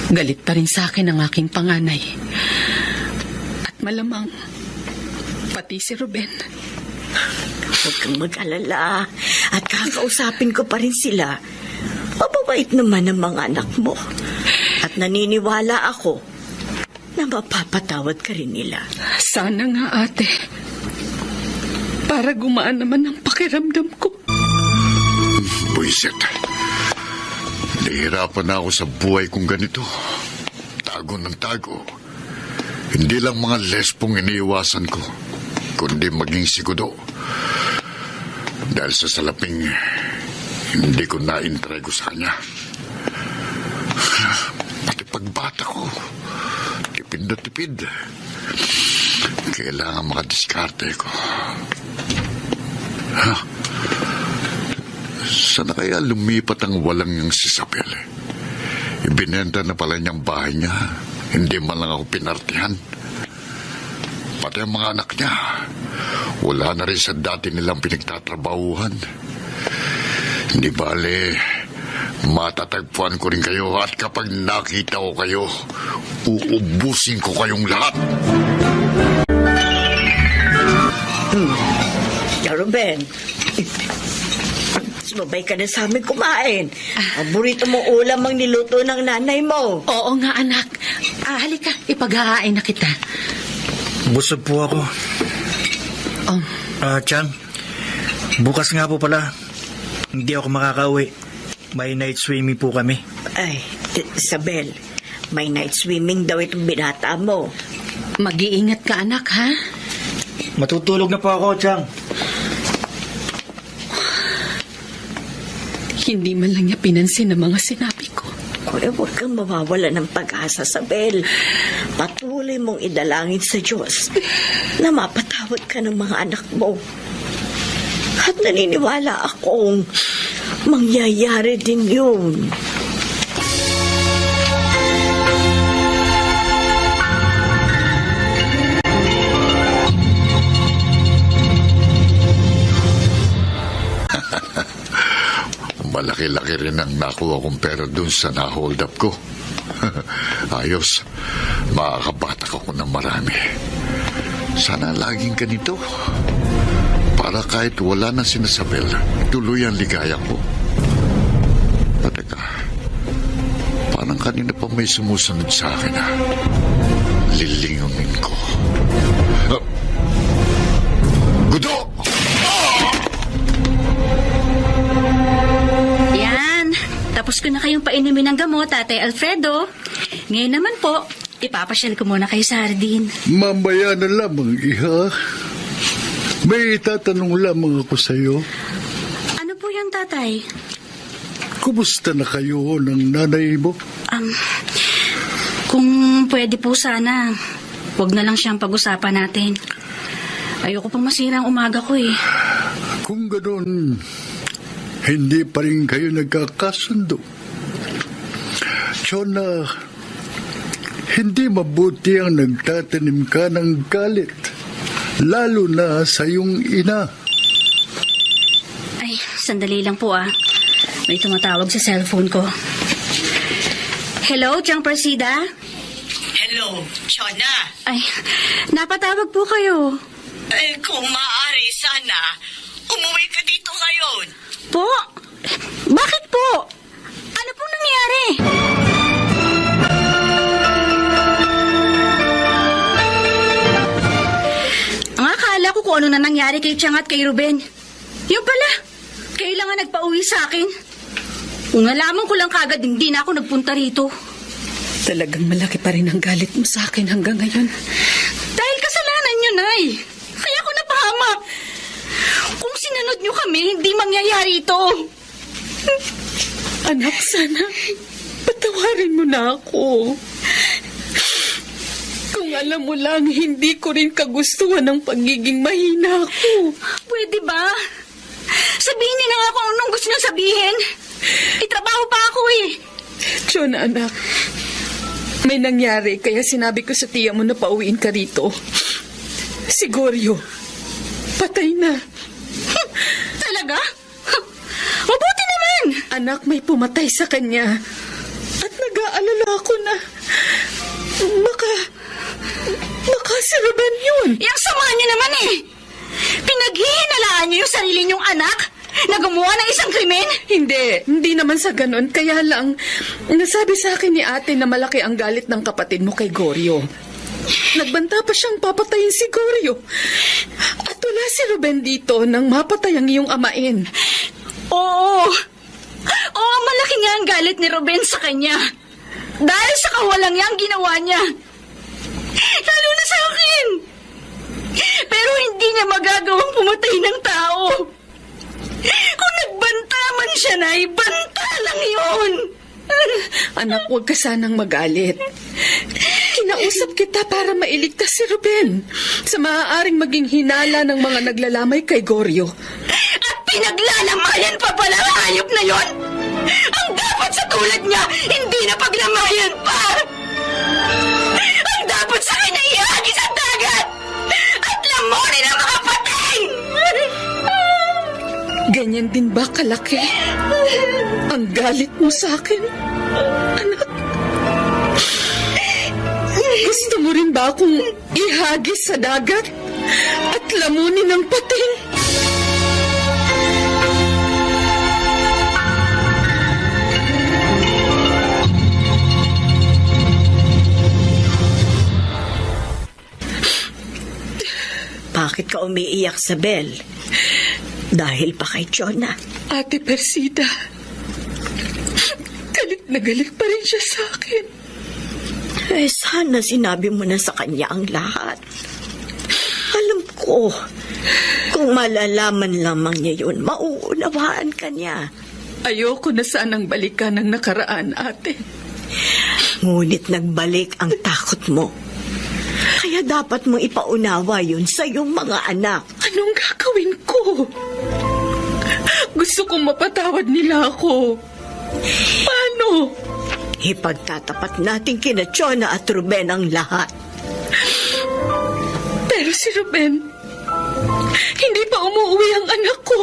Galit pa rin sa akin ang aking panganay. At malamang, pati si Ruben. Huwag kang mag-alala. At kakausapin ko pa rin sila. Mababait naman ang mga anak mo. At naniniwala ako na mapapatawad ka rin nila. Sana nga, ate. Para gumaan naman ang pakiramdam ko. Buisit. Nahihirapan na ako sa buhay kong ganito. Tago ng tago. Hindi lang mga lesbong iniiwasan ko, kundi maging sigudo. Dahil sa salaping hindi ko na-intrego sa kanya. Pati pagbata ko, tipid na tipid. Kailangan makadiskarte ko. Sana kaya lumipat ang walang niyang si Sabel? Ibinenta na pala niyang bahay niya. Hindi man lang ako pinartihan. Pati ang mga anak niya, wala na rin sa dati nilang pinagtatrabahuhan. Hindi bale, matatagpuan ko rin kayo at kapag nakita ko kayo, uubusin ko kayong lahat. Ruben, sumabay ka na sa amin kumain. Paborito mong ulam ang niluto ng nanay mo. Oo nga, anak. Halika, ipaghahain na kita. Busog po ako. Chang, bukas nga po pala, hindi ako makakauwi. May night swimming po kami. Ay, Isabel, may night swimming daw itong binata mo. Mag-iingat ka, anak, ha? Matutulog na po ako, Chang. Hindi man lang niya pinansin ang mga sinabi ko. Huwag kang mawawala ng pag-asa, Sabel. Patuloy mong idalangin sa Diyos na mapatawad ka ng mga anak mo. At naniniwala akong mangyayari din yun. Malaki-laki rin ang nakuha kong pera dun sa na-hold up ko. Ayos, makakabatak ako ng marami. Sana laging ganito. Para kahit wala na si Isabel, tuloy ang ligaya ko. Teka, parang kanina pa may sumusunod sa akin. Lilingunin ko. Gudo! Tapos ko na kayong painumin ng gamot, Tatay Alfredo. Ngayon naman po, ipapasyal ko muna kayo sa hardin. Mamaya na lamang, iha. May itatanong lamang ako sa iyo. Ano po yan, Tatay? Kumusta na kayo ng nanay mo? Kung pwede po sana, wag na lang siyang pag-usapan natin. Ayoko pang masira ang umaga ko eh. Kung ganoon, hindi pa rin kayo nagkakasundo. Chona, Hindi mabuti ang nagtatanim ka ng galit, lalo na sa iyong ina. Ay, sandali lang po ah. May tumatawag sa cellphone ko. Hello, Chang Presida? Hello, Chona. Ay, napatawag po kayo. Kung maaari sana, umuwi ka dito ngayon. Po? Bakit po? Ano pong nangyari? Ang akala ko kung ano na nangyari kay Chang at kay Ruben. Yung pala, kailangan nagpa-uwi sa akin. Kung nalaman ko lang kagad, hindi na ako nagpunta rito. Talagang malaki pa rin ang galit mo sa akin hanggang ngayon. Dahil kasalanan nyo, Nay. Kaya ako napahamak. Kung sinunod nyo kami, hindi mangyayari ito. Anak, sana patawarin mo na ako. Kung alam mo lang, hindi ko rin kagustuhan ng pagiging mahina ako. Pwede ba? Sabihin niyo na nga kung anong gusto niyo sabihin. Itrabaho pa ako eh. Chona, anak. May nangyari, kaya sinabi ko sa tiya mo na pauwiin ka rito. Si Goryo, patay na. Talaga? Mabuti naman. Anak, may pumatay sa kanya. At nag-aalala ako na baka si Ruben yun. Yang sama niyo naman eh. Pinaghihinalaan niyo yung sarili niyong anak na gumawa ng isang krimen? Hindi naman sa ganon. Kaya lang, nasabi sa akin ni ate na malaki ang galit ng kapatid mo kay Goryo. Nagbanta pa siyang papatayin si Goryo. At wala si Ruben dito nang mapatay ang iyong amain. Oo. Oo, malaki nga ang galit ni Ruben sa kanya. Dahil sa kawalang niyang ginawa niya. Lalo na sa akin. Pero hindi niya magagawang pumatay ng tao. Kung nagbanta man siya na, ibanta lang yun. Anak, huwag ka sanang magalit. Kinausap kita para mailigtas si Ruben sa maaaring maging hinala ng mga naglalamay kay Goryo. At pinaglalamayan pa pala ang hayop na yon. Ang dapat sa tulad niya, hindi na paglamayan pa. Ang dapat sa kanya ihagi sa dagat at lamunin ang mga patay. Ganyan din ba kalaki ang galit mo sa akin, anak? Gusto mo rin ba akong ihagis sa dagat at lamunin ang pating? Bakit ka umiiyak, Sabel? Dahil pa kay Chona. Ate Persida, galit na galit pa rin siya sa akin. Sana sinabi mo na sa kanya ang lahat. Alam ko, kung malalaman lamang niya yun, mauunawaan ka niya. Ayoko na sanang balikan ang nakaraan, ate. Ngunit nagbalik ang takot mo. Kaya dapat mong ipaunawa yun sa iyong mga anak. Anong gagawin ko? Gusto kong mapatawad nila ako. Paano? Ipagtatapat natin kina Chona at Ruben ang lahat. Pero si Ruben, hindi pa umuwi ang anak ko.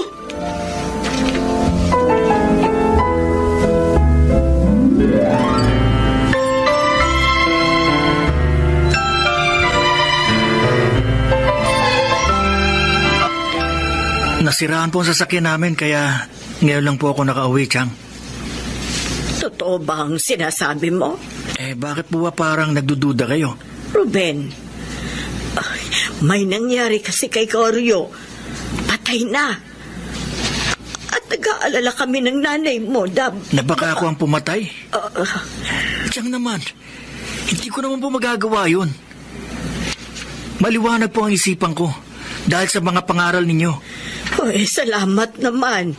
Nasiraan po ang sasakyan namin kaya ngayon lang po ako nakauwi, Chang. Totoo ba ang sinasabi mo? Bakit po ba parang nagdududa kayo? Ruben, may nangyari kasi kay Goryo. Patay na. At nag-aalala kami ng nanay mo, Dab. Na baka ako ang pumatay? Chang naman, hindi ko naman po magagawa yun. Maliwanag po ang isipan ko dahil sa mga pangaral ninyo. Salamat naman.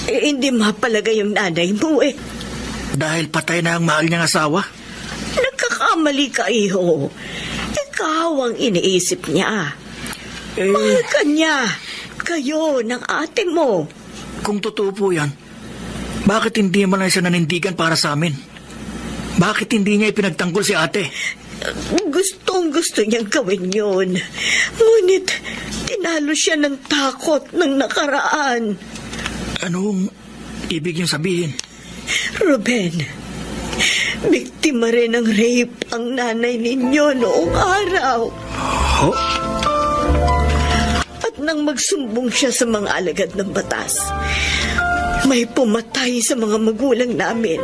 Hindi mapalagay yung nanay mo eh. Dahil patay na ang mahal niyang asawa? Nagkakamali ka, iho. Ikaw ang iniisip niya. Mahal ka niya. Kayo ng ate mo. Kung totoo po yan, bakit hindi man lang siya nanindigan para sa amin? Bakit hindi niya ipinagtanggol si ate? Gustong-gusto niyang gawin yun. Ngunit, tinalo siya ng takot ng nakaraan. Anong ibig niyong sabihin? Ruben, biktima rin ng rape ang nanay ninyo noong araw. Oh? At nang magsumbong siya sa mga alagad ng batas, may pumatay sa mga magulang namin.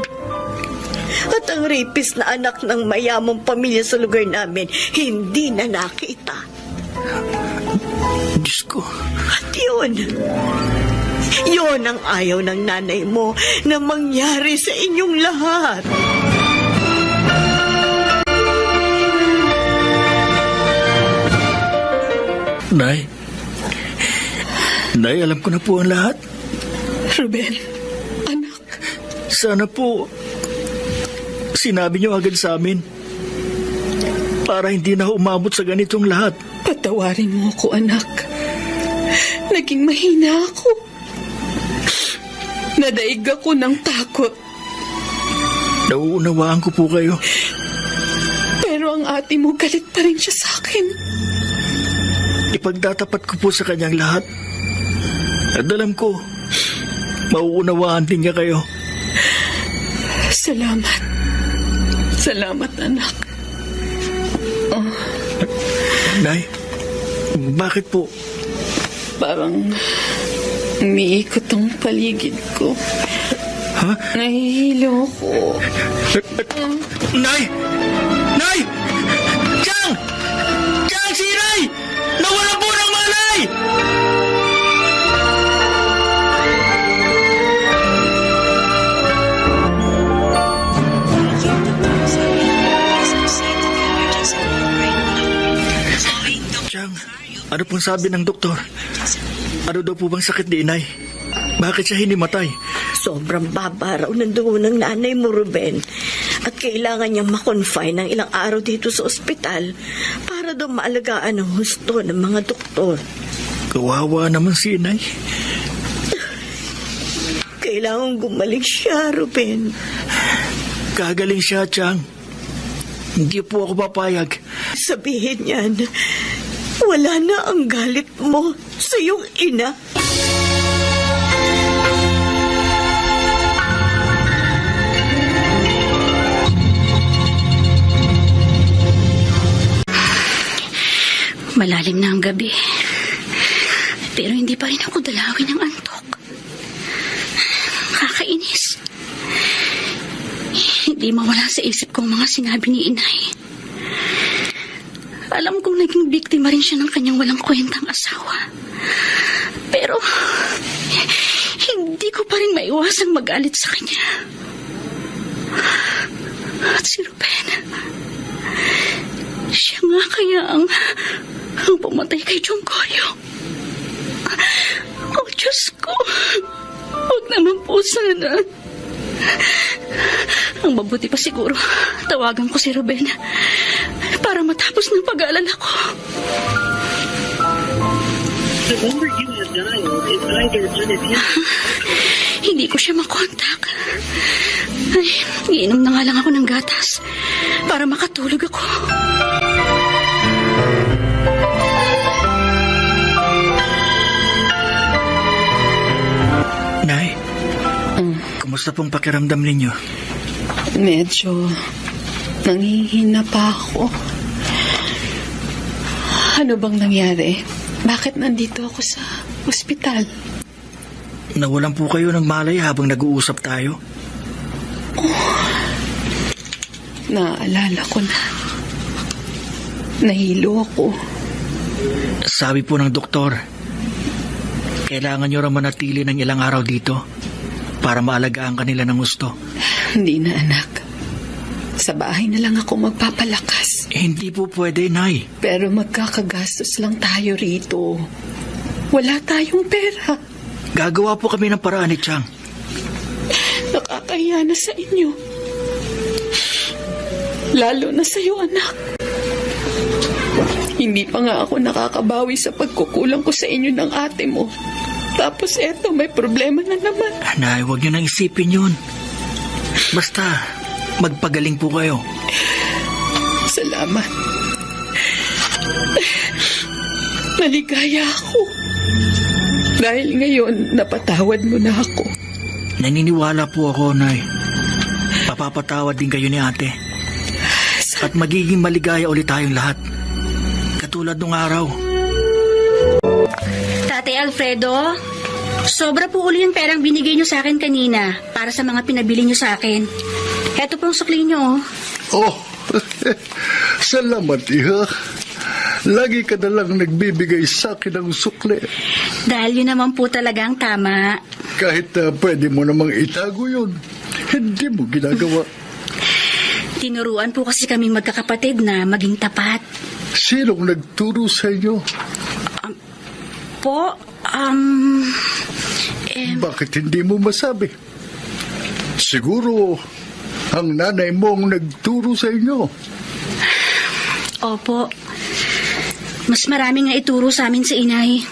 At ang rapist na anak ng mayamang pamilya sa lugar namin, hindi na nakita. Diyos ko. At yun ang ayaw ng nanay mo na mangyari sa inyong lahat. Nay, alam ko na po ang lahat. Ruben, anak, Sana po sinabi niyo agad sa amin para hindi na umabot sa ganitong lahat. patawarin mo ako, anak. Naging mahina ako. Nadaig ako ng takot. Nauunawaan ko po kayo. Pero ang ate mo galit pa rin siya sa akin. Ipagtatapat ko po sa kanyang lahat. At alam ko, mauunawaan din niya kayo. Salamat. Salamat, anak. Nay, bakit po? Parang umiikot ang paligid ko. Ha? Nahihilo ko. Nay! Nay! Chang! Chang, si Nay! Nawala po ng malay! Chang, ano pong sabi ng doktor? Ano daw po bang sakit ni Inay? Bakit siya hinimatay? Sobrang baba raw ng dugo ng nanay mo, Ruben. At kailangan niyang makonfine ng ilang araw dito sa ospital para daw maalagaan ng husto ng mga doktor. Kawawa naman si Inay. Kailangan gumaling siya, Ruben. Gagaling siya, Chang. Hindi po ako papayag. Sabihin niyan, wala na ang galit mo sa iyong ina. Malalim na ang gabi. Pero hindi pa rin ako dalawin ng antok. Kakainis. Hindi mawala sa isip ko ang mga sinabi ni Inay. Alam kong naging biktima rin siya ng kanyang walang kwentang asawa. Pero, hindi ko pa rin maiwasang magalit sa kanya. At si Ruben, siya nga kaya ang pumatay kay Jonggorio. Oh, Diyos ko. Huwag naman po sana. Ang mabuti pa siguro, tawagan ko si Ruben para matapos ng pag-aalala ko. The number you have dialed is either unattended. Hindi ko siya makontak. Ay, iinom na nga lang ako ng gatas para makatulog ako. Nay, kumusta pong pakiramdam ninyo? Medyo nanghihina pa ako. Ano bang nangyari? Bakit nandito ako sa ospital? Nawalan po kayo ng malay habang nag-uusap tayo? Naalala ko na. Nahilo ako. Sabi po ng doktor, kailangan nyo raw manatili ng ilang araw dito para maalagaan kanila ng gusto. Hindi na, anak. Sa bahay na lang ako magpapalakas. Hindi po pwede, Nay. Pero magkakagastos lang tayo rito. Wala tayong pera. Gagawa po kami ng paraan ni Chang. Nakakahiya na sa inyo. Lalo na sa'yo, anak. Hindi pa nga ako nakakabawi sa pagkukulang ko sa inyo ng ate mo. Tapos eto, may problema na naman. Nay, huwag nyo nang isipin yun. Basta, magpagaling po kayo. Salamat. Maligaya ako. Dahil ngayon, napatawad mo na ako. Naniniwala po ako, Nay. Papapatawad din kayo ni ate. At magiging maligaya ulit tayong lahat. Katulad nung araw. Tatay Alfredo, sobra po uli yung perang binigay niyo sa akin kanina para sa mga pinabili niyo sa akin. Heto pong sukli niyo. Oh, salamat, iha. Lagi ka na lang nagbibigay sa akin ng sukle. Dahil yun naman po talagang tama. Kahit pwede mo namang itago yun, hindi mo ginagawa. Tinuruan po kasi kaming magkakapatid na maging tapat. Sinong nagturo sa inyo? Po, Bakit hindi mo masabi? Siguro, ang nanay mo ang nagturo sa inyo. Opo. Mas marami nga ituro sa amin si inay.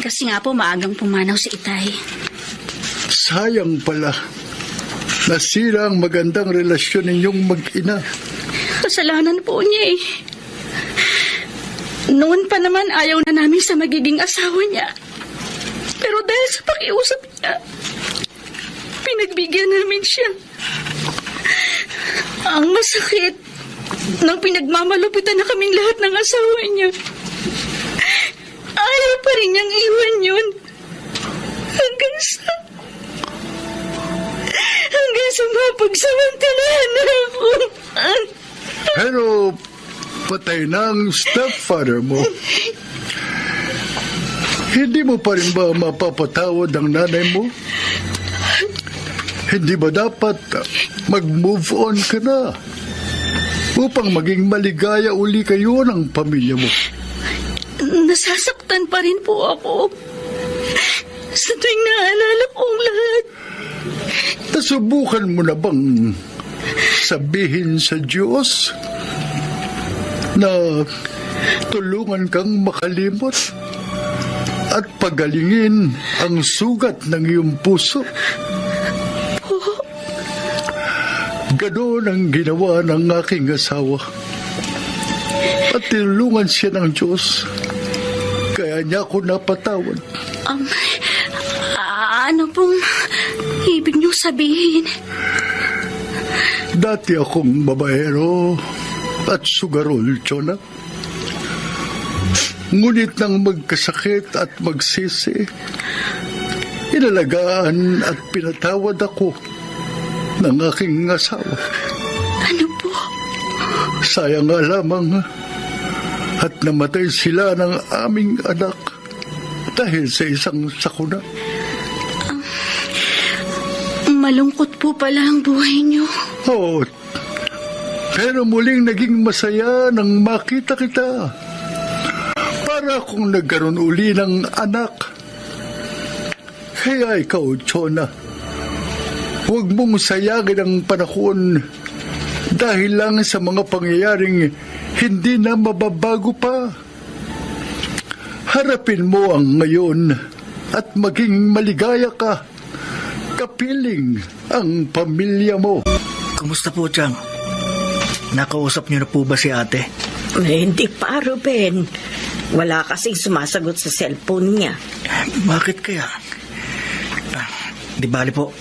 Kasi nga po maagang pumanaw si itay. Sayang pala. Nasira ang magandang relasyon ninyong mag-ina. Kasalanan po niya eh. Noon pa naman ayaw na namin sa magiging asawa niya. Pero dahil sa pakiusap niya, pinagbigyan namin siya. Ang masakit, nang pinagmamalupitan na kaming lahat ng asawa niya, ayaw pa rin niyang iwan yun. Hanggang sa mapagsamantalahan na ako. Pero patay na ang stepfather mo. Hindi mo pa rin ba mapapatawad ang nanay mo? Hindi ba dapat mag-move on ka na upang maging maligaya uli kayo ng pamilya mo? Nasasaktan pa rin po ako. Sa tuwing naalala ko ang lahat. Nasubukan mo na bang sabihin sa Diyos na tulungan kang makalimot at pagalingin ang sugat ng iyong puso? Ganoon ang ginawa ng aking asawa. At tinulungan siya ng Diyos. Kaya niya ako napatawad. Ano pong ibig niyong sabihin? Dati akong babaero at sugarol, Chona. Ngunit nang magkasakit at magsisi, inalagaan at pinatawad ako ng aking asawa. Ano po? Sayang nga lamang at namatay sila ng aming anak dahil sa isang sakuna. Malungkot po pala ang buhay niyo. Oo. Pero muling naging masaya nang makita kita. Para akong nagkaroon uli ng anak. Kaya ikaw, Chona, huwag mong sayagin ang panahon dahil lang sa mga pangyayaring hindi na mababago pa. Harapin mo ang ngayon at maging maligaya ka. Kapiling ang pamilya mo. Kumusta po, Chang? Nakausap niyo na po ba si ate? Hindi pa, Ruben. Wala kasing sumasagot sa cellphone niya. Bakit kaya? Di bali po,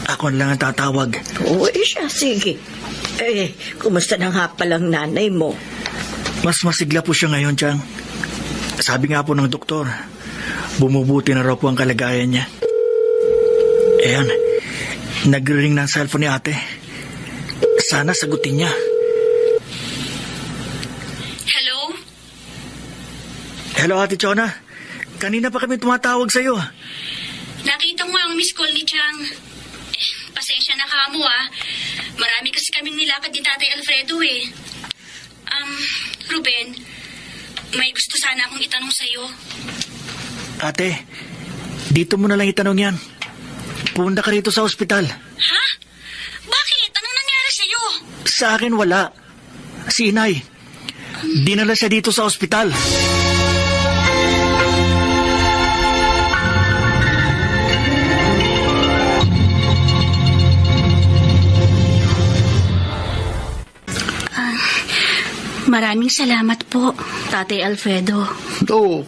ako na lang ang tatawag. Oo, siya, sige. Kumusta na nga palang nanay mo? Mas masigla po siya ngayon, Chang. Sabi nga po ng doktor, bumubuti na raw po ang kalagayan niya. Ayan, nagre-ring ng cellphone ni ate. Sana sagutin niya. Hello? Hello, Ate Chona. Kanina pa kami tumatawag sa'yo. Nakita mo ang miss call ni Chang. Pasensya na ka mo Marami kasi kaming nilakad ni Tatay Alfredo eh. Ruben, may gusto sana akong itanong sa'yo. Ate, dito mo na lang itanong yan. Punta ka rito sa ospital. Ha? Bakit? Anong nangyari sa'yo? Sa akin wala. Si Inay. Dinala siya dito sa ospital. Maraming salamat po, Tatay Alfredo. Oh,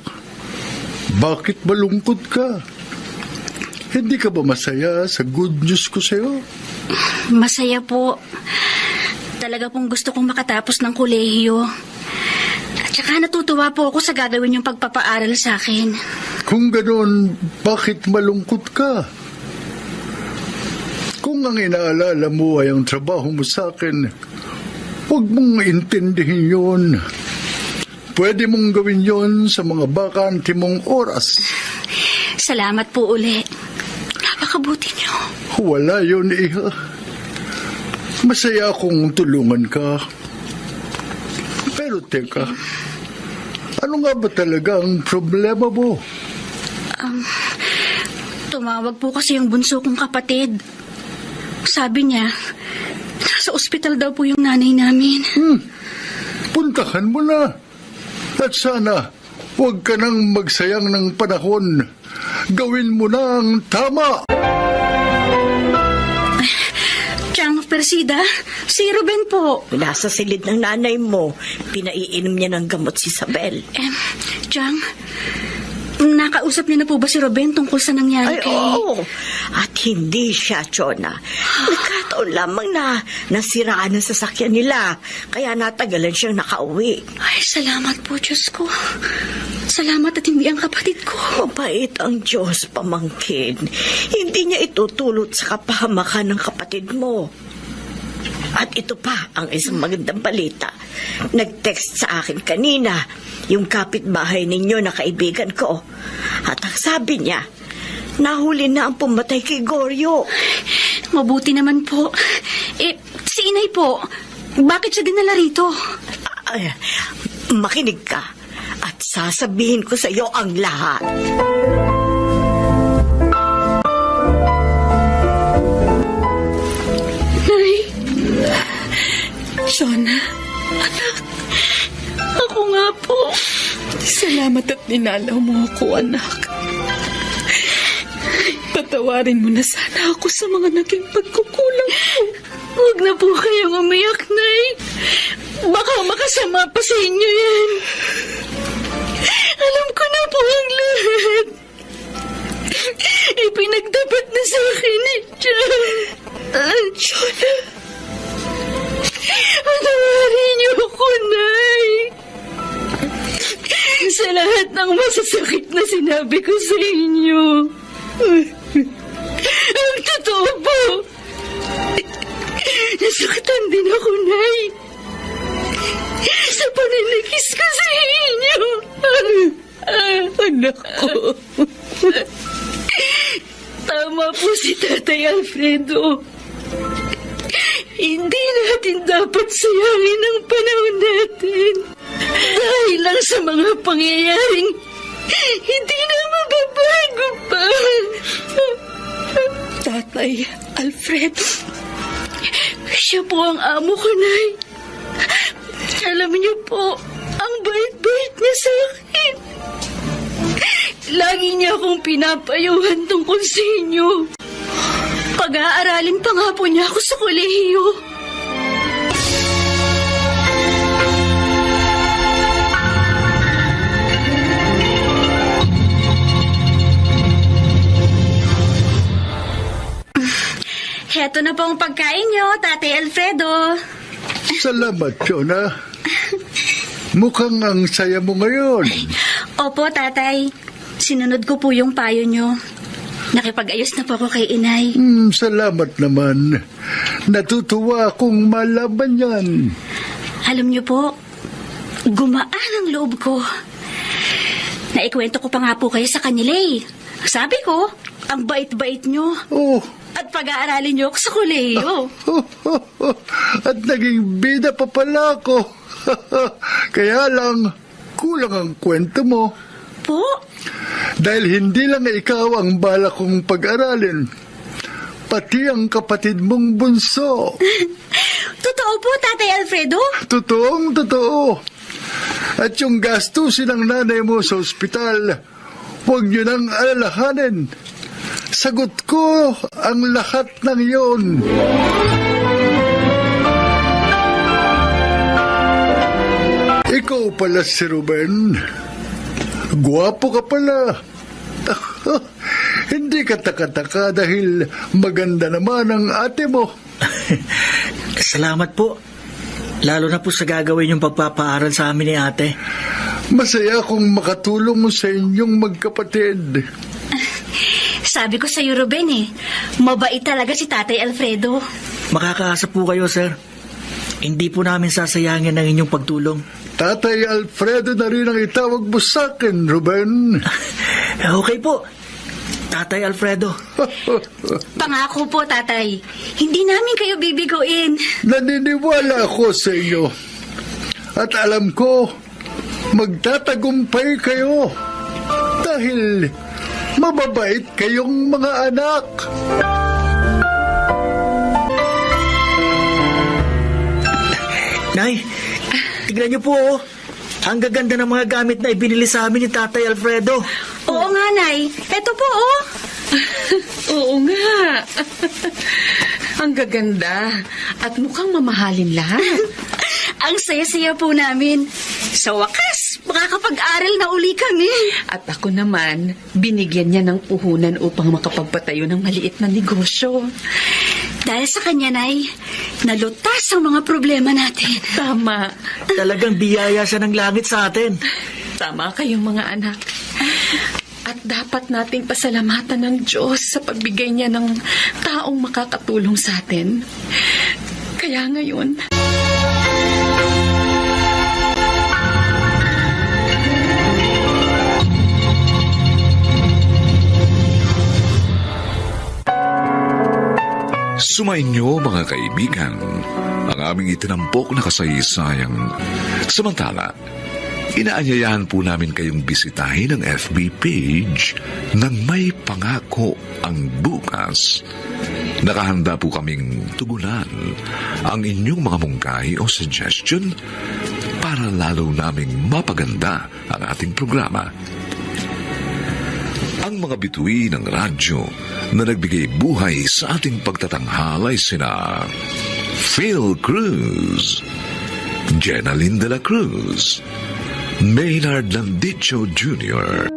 bakit malungkot ka? Hindi ka ba masaya sa good news ko sa'yo? Masaya po. Talaga pong gusto kong makatapos ng kolehiyo. At saka natutuwa po ako sa gagawin yung pagpapaaral sa akin. Kung ganoon, bakit malungkot ka? Kung ang inaalala mo ay ang trabaho mo sa akin, huwag mong intindihin yun. Pwede mong gawin yon sa mga bakante mong oras. Salamat po uli. Napakabuti niyo. Wala yun, iha. Masaya akong tulungan ka. Pero teka, ano nga ba talaga ang problema mo? Tumawag po kasi yung bunso kong kapatid. Sabi niya, nasa ospital daw po yung nanay namin. Puntahan mo na. At sana, huwag ka nang magsayang ng panahon. Gawin mo na ang tama. Chang Persida, si Ruben po. Nasa silid ng nanay mo, pinaiinom niya ng gamot si Isabel. Chang, nakausap niyo na po ba si Ruben tungkol sa nangyari Ay, kay... oo. At hindi siya, Chona. Nagkataon lamang na nasiraan ang sasakyan nila. Kaya natagalan siyang nakauwi. Ay, salamat po, Diyos ko. Salamat at hindi ang kapatid ko. Mabait ang Diyos, pamangkin. Hindi niya itutulot sa kapahamakan ng kapatid mo. At ito pa ang isang magandang balita. Nag-text sa akin kanina yung kapitbahay ninyo na kaibigan ko. At ang sabi niya, nahuli na ang pumatay kay Goryo. Mabuti naman po. Si Inay po, bakit siya dinala rito? Ay, makinig ka at sasabihin ko sa iyo ang lahat. Nay, Shona, anak, ako nga po. salamat at ninalaw mo ako, anak. Patawarin mo na sana ako sa mga naging pagkukulang ko. Huwag na po kayong umiyak, Nay. Baka makasama pa sa inyo yan. Alam ko na po ang lahat. Ipinagdapat na sa akin ni Chang. Shona, Patawarin niyo ako, Nay. Sa lahat ng masasakit na sinabi ko sa inyo. Ang totoo po. Nasaktan din ako, Nay. Sa panilikis ko sa inyo. anak ko. Tama po si Tatay Alfredo. Hindi natin dapat sayangin ang panahon natin. Dahil lang sa mga pangyayaring hindi na mababago pa. Tatay Alfredo, Siya po ang amo ko, Nay. Alam niyo po, ang bait-bait niya sa akin. Lagi niya akong pinapayuhan tungkol sa inyo. Pag-aaralin pa nga po niya ako sa kolehiyo. Heto na pong pagkain niyo, Tatay Alfredo. Salamat, Shona. Mukhang ang saya mo ngayon. Opo, Tatay. Sinunod ko po yung payo niyo. Nakipag-ayos na po ako kay Inay. Salamat naman. Natutuwa akong malaman yan. Alam niyo po, gumaan ang loob ko. Naikwento ko pa nga po kayo sa kanila eh. Sabi ko, ang bait-bait niyo. Oh, At pag-aaralin niyo ako sa kolehiyo. at naging bida pa pala ako. Kaya lang, kulang ang kwento mo. Po? Dahil hindi lang ikaw ang bala kong pag-aralin, pati ang kapatid mong bunso. Totoo po, Tatay Alfredo? Totoong totoo. At yung gastusin ng nanay mo sa ospital, huwag niyo nang alalahanin. Sagot ko ang lahat ng iyon. Ikaw pala si Ruben. Guwapo ka pala. Hindi ka taka-taka dahil maganda naman ang ate mo. Salamat po. Lalo na po sa gagawin yung pagpapaaral sa amin ni ate. Masaya akong makatulong sa inyong magkapatid. Sabi ko sa'yo, Ruben mabait talaga si Tatay Alfredo. Makakaasa po kayo, sir. Hindi po namin sasayangin ang inyong pagtulong. Tatay Alfredo na rin ang itawag mo sa akin, Ruben. Okay po. Tatay Alfredo. Pangako po, Tatay. Hindi namin kayo bibigoin. Naniniwala ako sa inyo. At alam ko, magtatagumpay kayo. Dahil mababait kayong mga anak. Nay, tignan niyo po. Ang gaganda ng mga gamit na ibinili sa amin ni Tatay Alfredo. Oo nga, Nay. Eto po, Oo nga. Ang gaganda. At mukhang mamahalin lahat. Ang saya-saya po namin. Sa wakas, makakapag-aral na uli kami. At ako naman, binigyan niya ng puhunan upang makapagpatayo ng maliit na negosyo. Dahil sa kanya, Nay, nalutas ang mga problema natin. Tama. Talagang biyaya siya ng langit sa atin. Tama kayong mga anak. At dapat nating pasalamatan ng Diyos sa pagbigay niya ng taong makakatulong sa atin. Kaya ngayon, Sumainyo mga kaibigan, ang aming itinampok na kasaysayang. Samantala, inaanyayahan po namin kayong bisitahin ang FB page ng May Pangako ang Bukas. Nakahanda po kaming tugunan ang inyong mga mungkahi o suggestion para lalo naming mapaganda ang ating programa. Ang mga bituin ng radyo na nagbigay buhay sa ating pagtatanghalay sina Phil Cruz, Jenaline de la Cruz, Maynard Landicho Jr.,